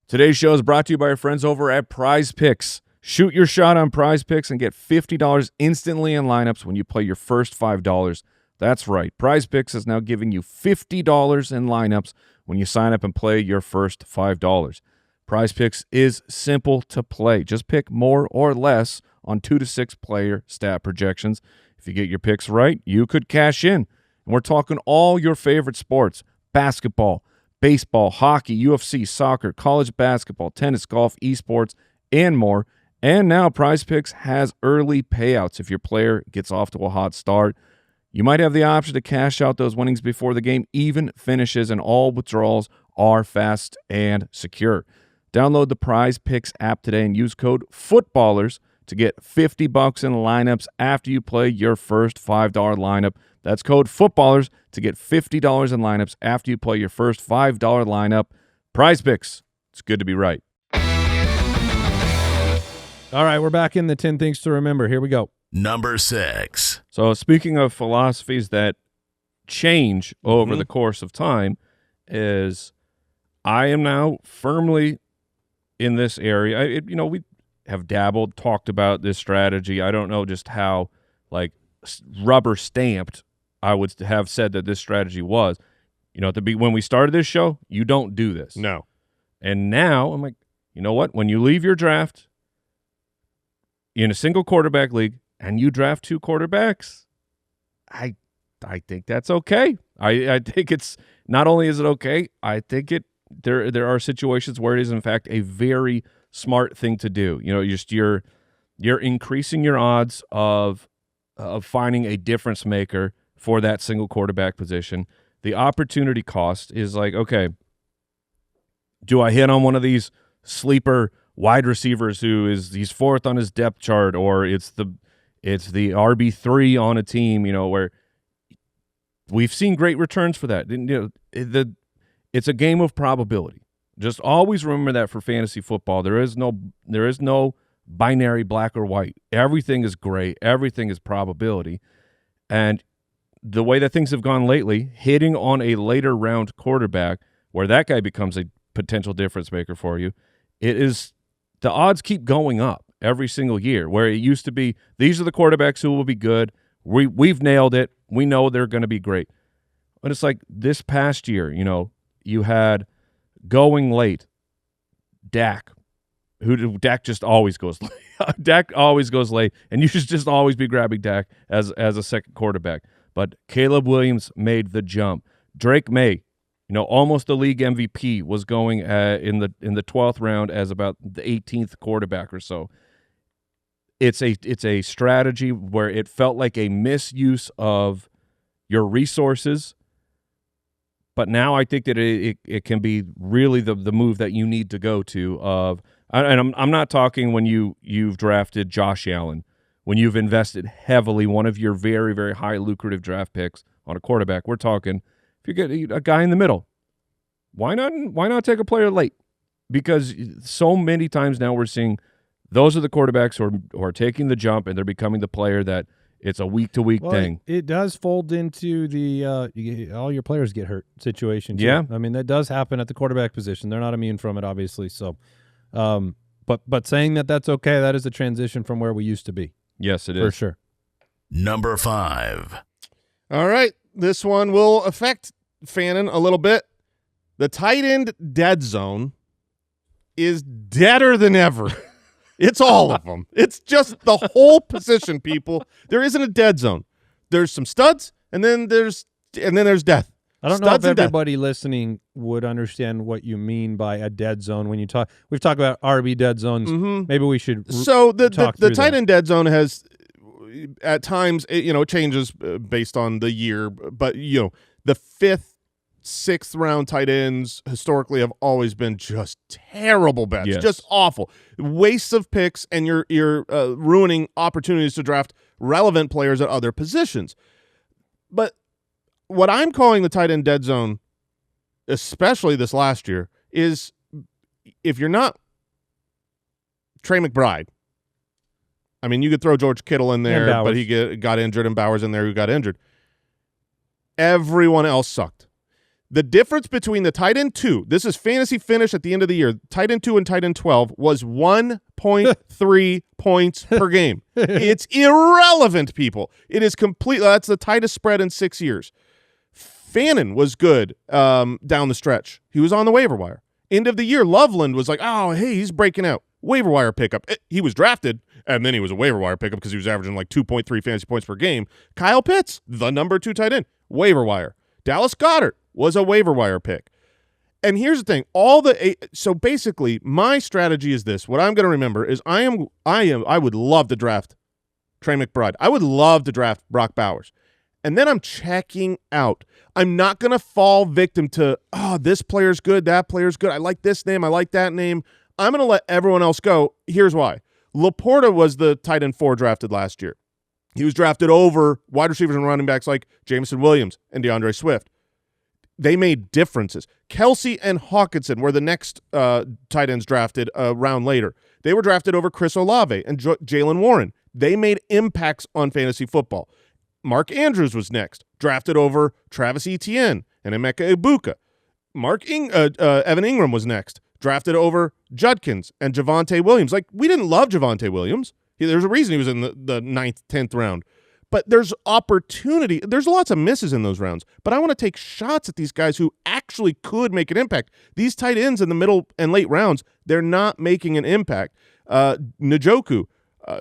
Today's show is brought to you by our friends over at Prize Picks. Shoot your shot on Prize Picks and get $50 instantly in lineups when you play your first $5. That's right. Prize Picks is now giving you $50 in lineups when you sign up and play your first $5. Prize Picks is simple to play. Just pick more or less on 2 to 6 player stat projections. If you get your picks right, you could cash in. And we're talking all your favorite sports: basketball, baseball, hockey, UFC, soccer, college basketball, tennis, golf, esports, and more. And now Prize Picks has early payouts if your player gets off to a hot start. You might have the option to cash out those winnings before the game even finishes, and all withdrawals are fast and secure. Download the Prize Picks app today and use code FOOTBALLERS to get $50 in lineups after you play your first $5 lineup. That's code FOOTBALLERS to get $50 in lineups after you play your first $5 lineup. Prize Picks. It's good to be right. All right, we're back in the 10 things to remember. Here we go. Number 6. So speaking of philosophies that change over the course of time, is I am now firmly in this area. We have dabbled, talked about this strategy. I don't know just how rubber stamped I would have said that this strategy was. When we started this show, you don't do this. No. And now I'm like, you know what? When you leave your draft in a single quarterback league and you draft 2 quarterbacks, I think that's okay. I think it's not only is it okay, I think there are situations where it is in fact a very smart thing to do. You're increasing your odds of finding a difference maker for that single quarterback position. The opportunity cost is like, okay, do I hit on one of these sleeper wide receivers he's 4th on his depth chart, or it's the RB3 on a team, where we've seen great returns for that. It's a game of probability. Just always remember that for fantasy football. There is no binary black or white. Everything is gray. Everything is probability. And the way that things have gone lately, hitting on a later round quarterback where that guy becomes a potential difference maker for you, the odds keep going up every single year, where it used to be, these are the quarterbacks who will be good. We've nailed it. We know they're going to be great. But it's like this past year, you had going late Dak, Dak just always goes late. Dak always goes late, and you should just always be grabbing Dak as a second quarterback. But Caleb Williams made the jump. Drake May, almost the league MVP, was going in the 12th round as about the 18th quarterback or so. It's a strategy where it felt like a misuse of your resources, but now I think that it can be really the move that you need to go to. And I'm not talking when you've drafted Josh Allen, when you've invested heavily one of your very, very high lucrative draft picks on a quarterback. We're talking if you get a guy in the middle, why not take a player late? Because so many times now we're seeing those are the quarterbacks who are taking the jump, and they're becoming the player that it's a week-to-week thing. It does fold into the all your players get hurt situation, too. Yeah. I mean, that does happen at the quarterback position. They're not immune from it, obviously. So, but saying that that's okay, that is a transition from where we used to be. Yes, it is. For sure. Number 5. All right. This one will affect Fannin a little bit. The tight end dead zone is deader than ever. It's all of them. It's just the whole position, people. There isn't a dead zone. There's some studs, and then there's death. I don't know if everybody listening would understand what you mean by a dead zone when you talk. We've talked about RB dead zones. Mm-hmm. Maybe we should. So the tight end dead zone has, at times, it changes based on the year. But the 5th, 6th round tight ends historically have always been just terrible bets, just awful wastes of picks, and you're ruining opportunities to draft relevant players at other positions. But what I'm calling the tight end dead zone, especially this last year, is if you're not Trey McBride. I mean, you could throw George Kittle in there, but he got injured, and Bowers in there who got injured. Everyone else sucked. The difference between the tight end 2, this is fantasy finish at the end of the year, tight end 2 and tight end 12 was 1.3 points per game. It's irrelevant, people. It is complete. That's the tightest spread in 6 years. Fannin was good down the stretch. He was on the waiver wire. End of the year, Loveland was like, oh, hey, he's breaking out. Waiver wire pickup. He was drafted, and then he was a waiver wire pickup because he was averaging like 2.3 fantasy points per game. Kyle Pitts, the number 2 tight end, waiver wire. Dallas Goedert was a waiver wire pick. And here's the thing, so basically my strategy is this. What I'm going to remember is I would love to draft Trey McBride. I would love to draft Brock Bowers. And then I'm checking out. I'm not going to fall victim to, oh, this player's good, that player's good. I like this name, I like that name. I'm going to let everyone else go. Here's why. Laporta was the tight end 4 drafted last year. He was drafted over wide receivers and running backs like Jameson Williams and DeAndre Swift. They made differences. Kelsey and Hawkinson were the next tight ends drafted a round later. They were drafted over Chris Olave and Jalen Warren. They made impacts on fantasy football. Mark Andrews was next, drafted over Travis Etienne and Emeka Ibuka. Evan Ingram was next, drafted over Judkins and Javonte Williams. Like, we didn't love Javonte Williams. There's a reason he was in the 9th, 10th round. But there's opportunity. There's lots of misses in those rounds. But I want to take shots at these guys who actually could make an impact. These tight ends in the middle and late rounds, they're not making an impact. Njoku,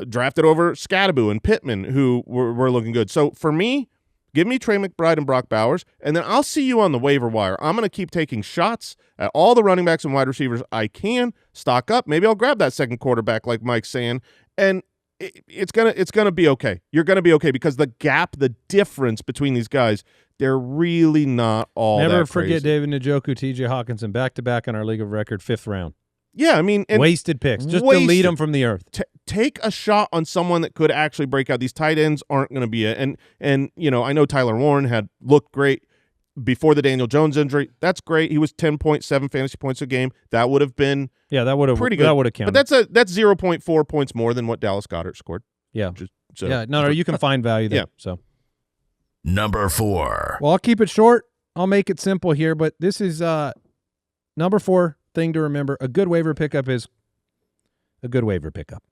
drafted over Scadaboo and Pittman, who were looking good. So for me, give me Trey McBride and Brock Bowers, and then I'll see you on the waiver wire. I'm going to keep taking shots at all the running backs and wide receivers I can, stock up. Maybe I'll grab that second quarterback like Mike's saying, and it's gonna be okay. You're gonna be okay because the difference between these guys, they're really not all Never that forget crazy. David Njoku, T.J. Hawkinson, back-to-back in our league of record, 5th round. Yeah, I mean, wasted picks. Just delete them from the earth. Take a shot on someone that could actually break out. These tight ends aren't going to be it. And you know, I know Tyler Warren had looked great before the Daniel Jones injury. That's great. He was 10.7 fantasy points a game. That would have been that would have pretty good. That would have counted. But that's 0.4 points more than what Dallas Goedert scored. Yeah. You can find value there. Yeah. So Number 4. Well, I'll keep it short. I'll make it simple here, but this is number 4 thing to remember. A good waiver pickup is a good waiver pickup.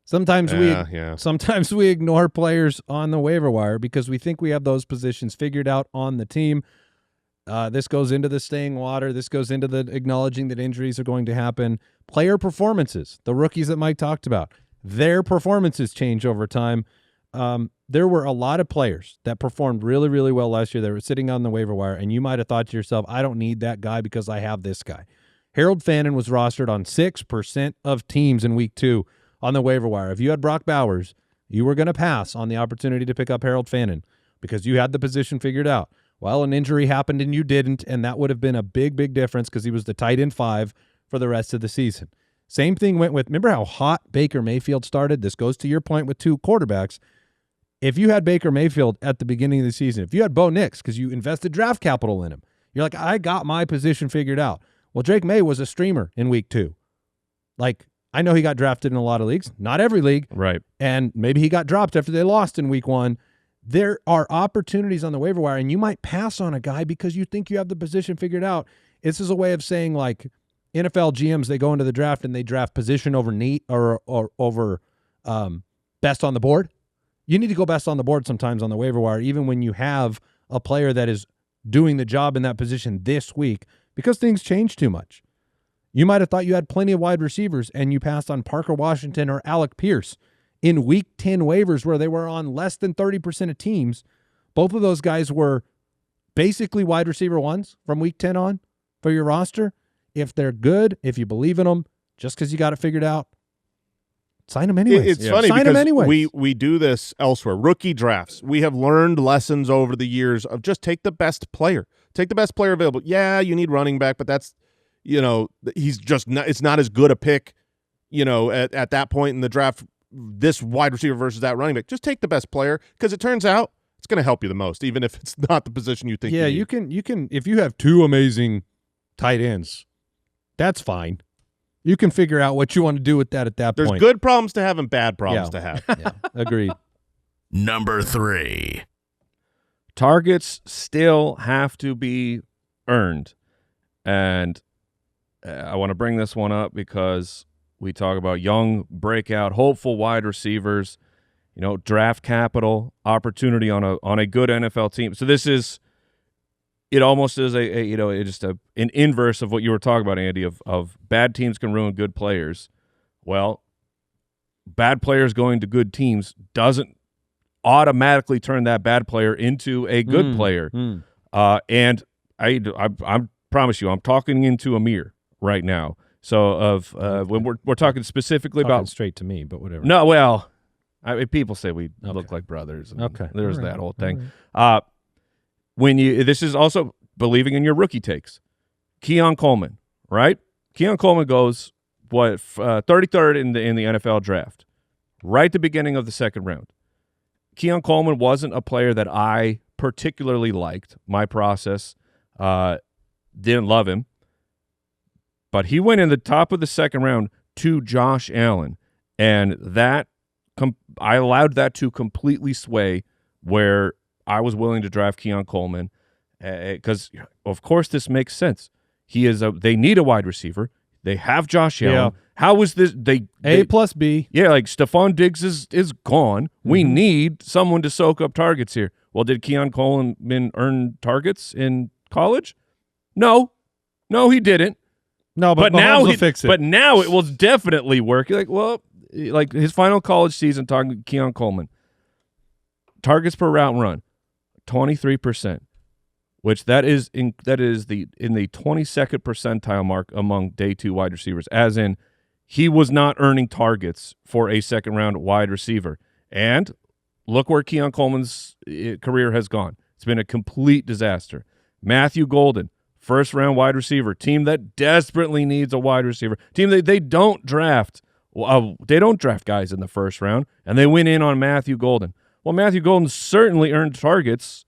Sometimes we ignore players on the waiver wire because we think we have those positions figured out on the team. This goes into the staying water. This goes into the acknowledging that injuries are going to happen. Player performances, the rookies that Mike talked about, their performances change over time. There were a lot of players that performed really, really well last year that were sitting on the waiver wire, and you might have thought to yourself, I don't need that guy because I have this guy. Harold Fannin was rostered on 6% of teams in week 2 on the waiver wire. If you had Brock Bowers, you were going to pass on the opportunity to pick up Harold Fannin because you had the position figured out. Well, an injury happened and you didn't, and that would have been a big, big difference because he was the tight end 5 for the rest of the season. Same thing went with, remember how hot Baker Mayfield started? This goes to your point with 2 quarterbacks. If you had Baker Mayfield at the beginning of the season, if you had Bo Nix because you invested draft capital in him, you're like, I got my position figured out. Well, Drake May was a streamer in week 2. Like, I know he got drafted in a lot of leagues, not every league. Right. And maybe he got dropped after they lost in week 1. There are opportunities on the waiver wire, and you might pass on a guy because you think you have the position figured out. This is a way of saying, like, NFL GMs, they go into the draft and they draft position over need or over best on the board. You need to go best on the board sometimes on the waiver wire, even when you have a player that is doing the job in that position this week, because things change too much. You might have thought you had plenty of wide receivers and you passed on Parker Washington or Alec Pierce in week 10 waivers where they were on less than 30% of teams. Both of those guys were basically wide receiver 1s from week 10 on for your roster. If they're good, if you believe in them, just because you got it figured out, sign them anyways. It's funny because we do this elsewhere. Rookie drafts. We have learned lessons over the years of just take the best player. Take the best player available. Yeah, you need running back, but that's, he's just not, it's not as good a pick, at that point in the draft, this wide receiver versus that running back. Just take the best player because it turns out it's going to help you the most, even if it's not the position you think you need. you can, if you have 2 amazing tight ends, that's fine. You can figure out what you want to do with that at that point. There's good problems to have and bad problems to have. Yeah, agreed. Number 3. Targets still have to be earned. And I want to bring this one up because we talk about young, breakout, hopeful wide receivers, draft capital, opportunity on a good NFL team. So this is, it almost is an inverse of what you were talking about, Andy, of bad teams can ruin good players. Well, bad players going to good teams doesn't automatically turn that bad player into a good player. And I promise you, I'm talking into a mirror right now. So when we're talking specifically about straight to me, but whatever. No, well, people say we look like brothers. Okay, there's that whole thing. This is also believing in your rookie takes. Keon Coleman, right? Keon Coleman goes 33rd in the NFL draft, right at the beginning of the second round. Keon Coleman wasn't a player that I particularly liked. My process didn't love him. But he went in the top of the second round to Josh Allen, and that I allowed that to completely sway where I was willing to draft Keon Coleman because, of course, this makes sense. They need a wide receiver. They have Josh Allen. Yeah. How is this? A plus B. Yeah, like Stephon Diggs is gone. We need someone to soak up targets here. Well, did Keon Coleman earn targets in college? No, he didn't. No, but now will fix it. But now it will definitely work. Like his final college season, talking to Keon Coleman, targets per route run, 23%, which that is in the 22nd percentile mark among day 2 wide receivers. As in, he was not earning targets for a second round wide receiver. And look where Keon Coleman's career has gone. It's been a complete disaster. Matthew Golden, first-round wide receiver, team that desperately needs a wide receiver, team that they don't draft. They don't draft guys in the first round, and they went in on Matthew Golden. Well, Matthew Golden certainly earned targets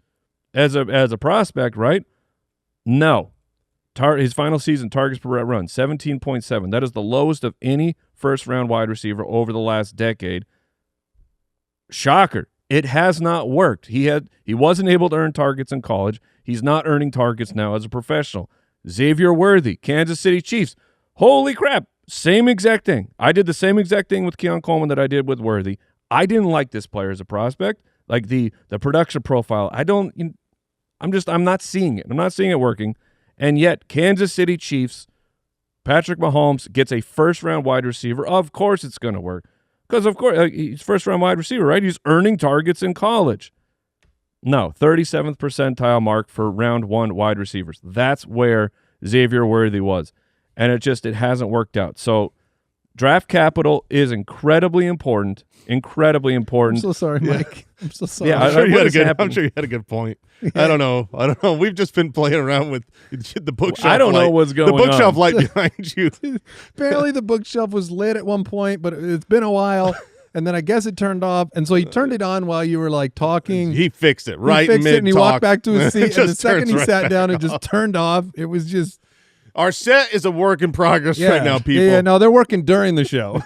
as a prospect, right? No. His final season, targets per route run, 17.7. That is the lowest of any first-round wide receiver over the last decade. Shocker. It has not worked. He wasn't able to earn targets in college. He's not earning targets now as a professional. Xavier Worthy, Kansas City Chiefs. Holy crap. Same exact thing. I did the same exact thing with Keon Coleman that I did with Worthy. I didn't like this player as a prospect. Like the production profile, I'm not seeing it. I'm not seeing it working. And yet, Kansas City Chiefs, Patrick Mahomes gets a first-round wide receiver. Of course it's going to work. Because, of course, he's first-round wide receiver, right? He's earning targets in college. No, 37th percentile mark for round 1 wide receivers. That's where Xavier Worthy was. And it hasn't worked out. So draft capital is incredibly important. Incredibly important. I'm so sorry, Mike. I'm so sorry. Yeah, I'm sure you had a good point. Yeah. I don't know. We've just been playing around with the bookshelf. I don't know what's going on. The bookshelf light behind you. Apparently the bookshelf was lit at one point, but it's been a while. And then I guess it turned off. And so he turned it on while you were like talking. He fixed it right mid-talk. And he walked back to his seat. And the second he sat down, it just turned off. It was just... Our set is a work in progress right now, people. Yeah, no, they're working during the show.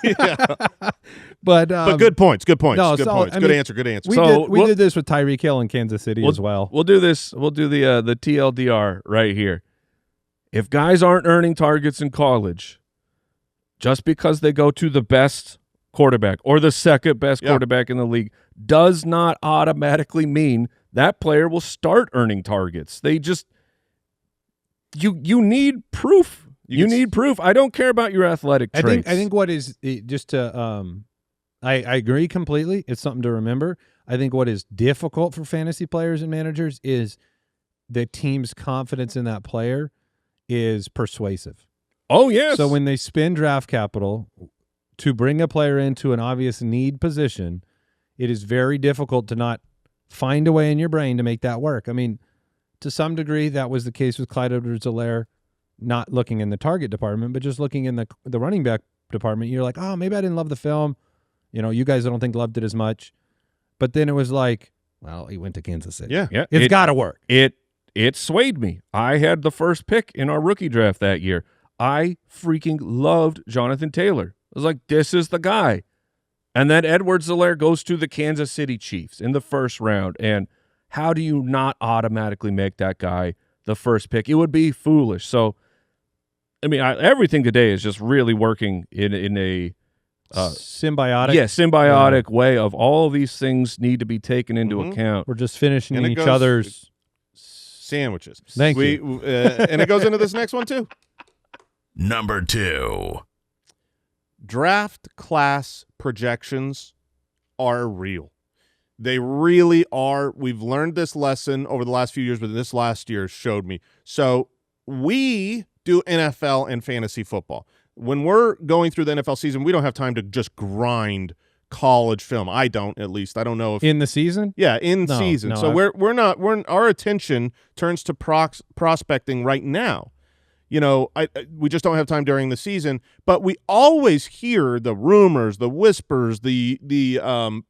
But good points. Good points. No, good points. Good answer. Good answer. We did this with Tyreek Hill in Kansas City as well. We'll do this. We'll do the TLDR right here. If guys aren't earning targets in college, just because they go to the best quarterback or the second best quarterback in the league, does not automatically mean that player will start earning targets. They just... You need proof. You need proof. I don't care about your athletic traits. I think what is just to I agree completely. It's something to remember. I think what is difficult for fantasy players and managers is the team's confidence in that player is persuasive. Oh, yes. So when they spend draft capital to bring a player into an obvious need position, it is very difficult to not find a way in your brain to make that work. I mean, to some degree, that was the case with Clyde Edwards-Helaire, not looking in the target department, but just looking in the running back department. You're like, oh, maybe I didn't love the film. You guys I don't think loved it as much. But then it was like, well, he went to Kansas City. Yeah. It's got to work. It swayed me. I had the first pick in our rookie draft that year. I freaking loved Jonathan Taylor. I was like, this is the guy. And then Edwards-Helaire goes to the Kansas City Chiefs in the first round, and how do you not automatically make that guy the first pick. It would be foolish. So, I mean, everything today is just really working in a symbiotic way of all of these things need to be taken into account. We're just finishing each other's sandwiches. Thank you. And it goes into this next one too. Number 2. Draft class projections are real. They really are. We've learned this lesson over the last few years, but this last year showed me. So we do NFL and fantasy football. When we're going through the NFL season, we don't have time to just grind college film. I don't, at least. I don't know if in the season. Yeah, in season. So our attention turns to prospecting right now. You know, we just don't have time during the season, but we always hear the rumors, the whispers, the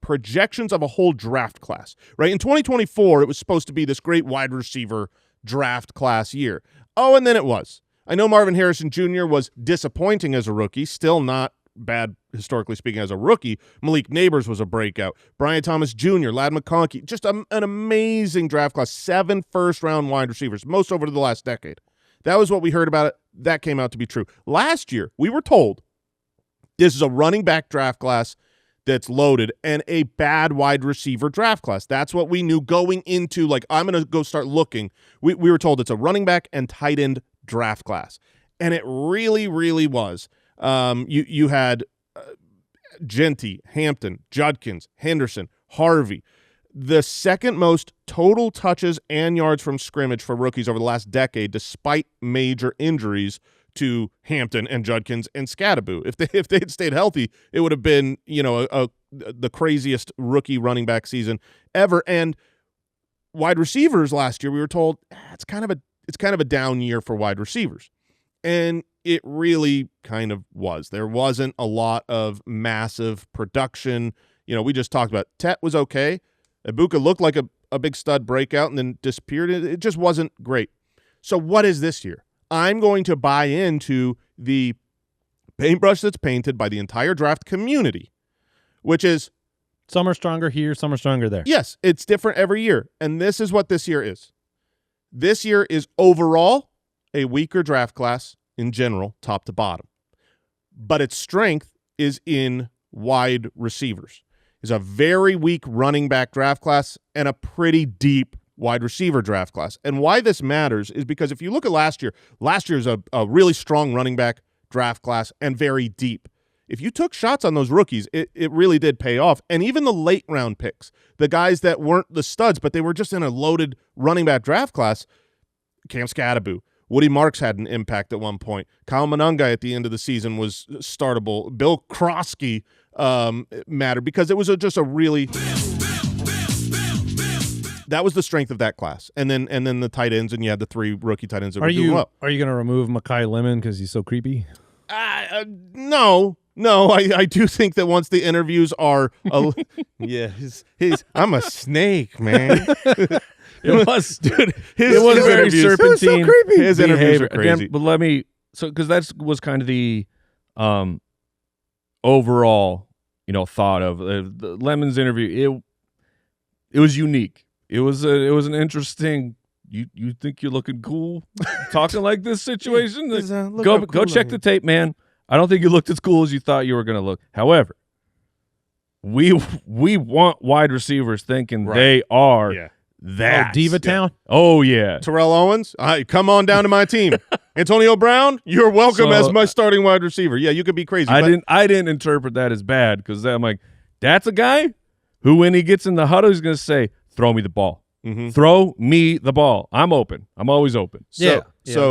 projections of a whole draft class, right? In 2024, it was supposed to be this great wide receiver draft class year. Oh, and then it was. I know Marvin Harrison Jr. was disappointing as a rookie, still not bad historically speaking as a rookie. Malik Neighbors was a breakout. Brian Thomas Jr., Ladd McConkey, just an amazing draft class. 7 first-round wide receivers, most over the last decade. That was what we heard about it. That came out to be true. Last year, we were told this is a running back draft class that's loaded and a bad wide receiver draft class. That's what we knew going into, like, I'm going to go start looking. We were told it's a running back and tight end draft class. And it really, really was. You had Genty, Hampton, Judkins, Henderson, Harvey. The second most total touches and yards from scrimmage for rookies over the last decade, despite major injuries to Hampton and Judkins and Scadaboo. If they had stayed healthy, it would have been, you know, the craziest rookie running back season ever. And wide receivers last year, we were told it's kind of a down year for wide receivers, and it really kind of was. There wasn't a lot of massive production. You know, we just talked about Tet was okay. Ibuka looked like a big stud breakout and then disappeared. It just wasn't great. So what is this year? I'm going to buy into the paintbrush that's painted by the entire draft community, which is some are stronger here, some are stronger there. Yes, it's different every year. And this is what this year is. This year is overall a weaker draft class in general, top to bottom. But its strength is in wide receivers. Is a very weak running back draft class and a pretty deep wide receiver draft class. And why this matters is because if you look at last year is a really strong running back draft class and very deep. If you took shots on those rookies, it really did pay off. And even the late round picks, the guys that weren't the studs, but they were just in a loaded running back draft class, Cam Scadaboo, Woody Marks had an impact at one point. Kyle Monungai at the end of the season was startable. Bill Krosky mattered because it was just a really that was the strength of that class. And then the tight ends, and you had the 3 rookie tight ends that were doing well. Are you going to remove Mekhi Lemon because he's so creepy? No. I do think that once the interviews are, I'm a snake, man. It was, dude. It was very serpentine. So creepy. His interviews are crazy. Again, but because that was kind of the overall, thought of the Lemon's interview. It was unique. It was an interesting. You think you're looking cool talking like this situation? Go check the tape, man. I don't think you looked as cool as you thought you were going to look. However, we want wide receivers thinking they are that. Diva Town? Oh, yeah. Terrell Owens, come on down to my team. Antonio Brown, you're welcome as my starting wide receiver. Yeah, you could be crazy. I didn't interpret that as bad because I'm like, that's a guy who when he gets in the huddle, he's going to say, throw me the ball. Mm-hmm. Throw me the ball. I'm open. I'm always open. So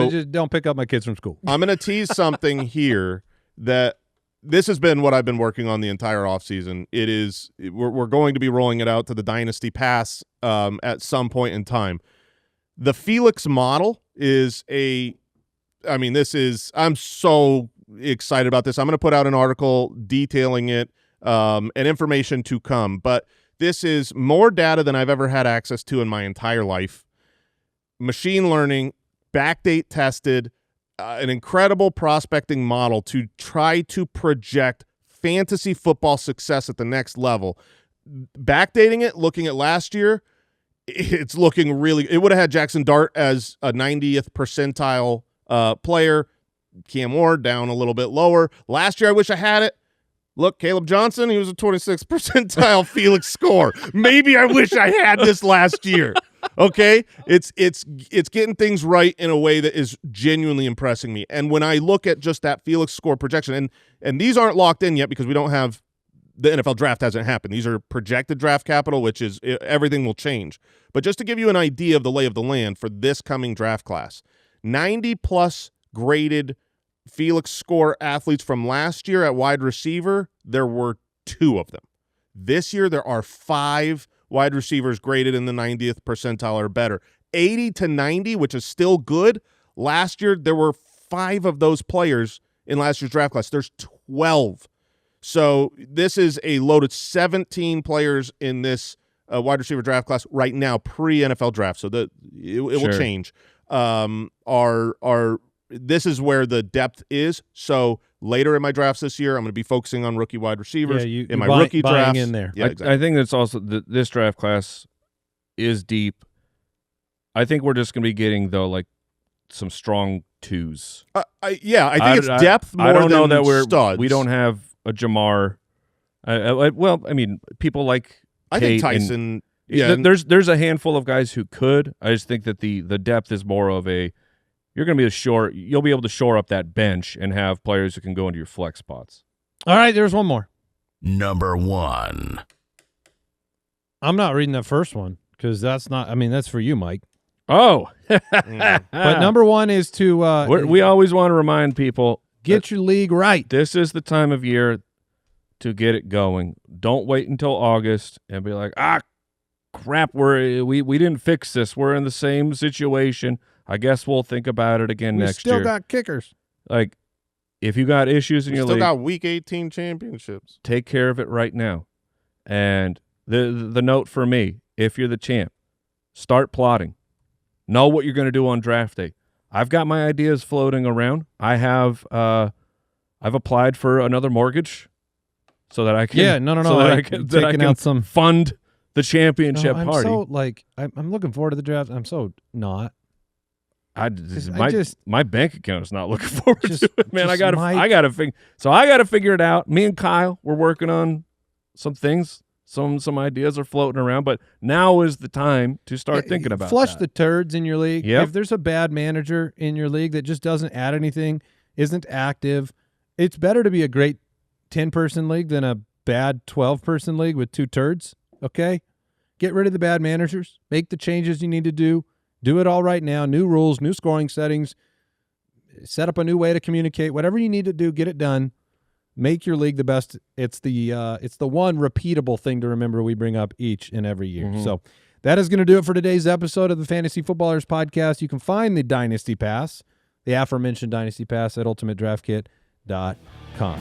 just don't pick up my kids from school. I'm going to tease something here that this has been what I've been working on the entire offseason. We're going to be rolling it out to the Dynasty Pass at some point in time. The Felix model is I'm so excited about this. I'm going to put out an article detailing it and information to come, but this is more data than I've ever had access to in my entire life. Machine learning, backdate tested, an incredible prospecting model to try to project fantasy football success at the next level. Backdating it, looking at last year, it's looking really – it would have had Jackson Dart as a 90th percentile player. Cam Ward down a little bit lower. Last year I wish I had it. Look, Caleb Johnson, he was a 26th percentile Felix score. Maybe I wish I had this last year. Okay? It's getting things right in a way that is genuinely impressing me. And when I look at just that Felix score projection, and these aren't locked in yet because we don't have the NFL draft hasn't happened. These are projected draft capital, which is everything will change. But just to give you an idea of the lay of the land for this coming draft class, 90-plus graded Felix score athletes from last year at wide receiver, there were 2 of them. This year, there are 5 wide receivers graded in the 90th percentile or better. 80 to 90, which is still good. Last year, there were 5 of those players in last year's draft class. There's 12. So this is a loaded 17 players in this wide receiver draft class right now, pre-NFL draft. So it will change. This is where the depth is. So later in my drafts this year, I'm going to be focusing on rookie wide receivers. Yeah, my rookie drafts in there. Yeah, exactly. I think that's also this draft class is deep. I think we're just going to be getting though like some strong 2s. I think it's depth more than studs. We don't have a Jamar. Well, I mean, people like I think Tyson. There's a handful of guys who could. I just think that the depth is more of a. You're going to be you'll be able to shore up that bench and have players who can go into your flex spots. All right, there's one more. Number 1. I'm not reading that first one because that's for you, Mike. Oh. But number 1 is to we always want to remind people get your league right. This is the time of year to get it going. Don't wait until August and be like, crap, we didn't fix this. We're in the same situation. I guess we'll think about it again next year. We still got kickers. Like, if you got issues in your league, still got Week 18 championships. Take care of it right now. And the note for me, if you're the champ, start plotting. Know what you're going to do on draft day. I've got my ideas floating around. I've applied for another mortgage so that I can. Yeah, no. So that I can fund the championship party. I'm looking forward to the draft. I'm so not. My bank account is not looking forward to it, man. I gotta figure it out. Me and Kyle, we're working on some things. Some ideas are floating around, but now is the time to start thinking about flush the turds in your league. Yep. If there's a bad manager in your league that just doesn't add anything, isn't active, it's better to be a great 10-person league than a bad 12-person league with 2 turds. Okay, get rid of the bad managers. Make the changes you need to do. Do it all right now. New rules, new scoring settings. Set up a new way to communicate. Whatever you need to do, get it done. Make your league the best. It's the one repeatable thing to remember we bring up each and every year. Mm-hmm. So that is going to do it for today's episode of the Fantasy Footballers Podcast. You can find the Dynasty Pass, the aforementioned Dynasty Pass, at ultimatedraftKit.com.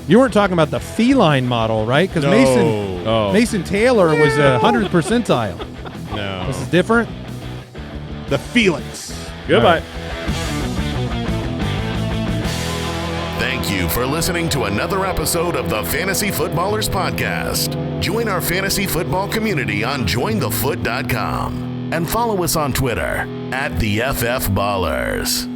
You weren't talking about the feline model, right? Because Mason Taylor was 100th percentile. No. This is different? The Felix. Goodbye. Right. Thank you for listening to another episode of the Fantasy Footballers Podcast. Join our fantasy football community on jointhefoot.com and follow us on Twitter @TheFFBallers.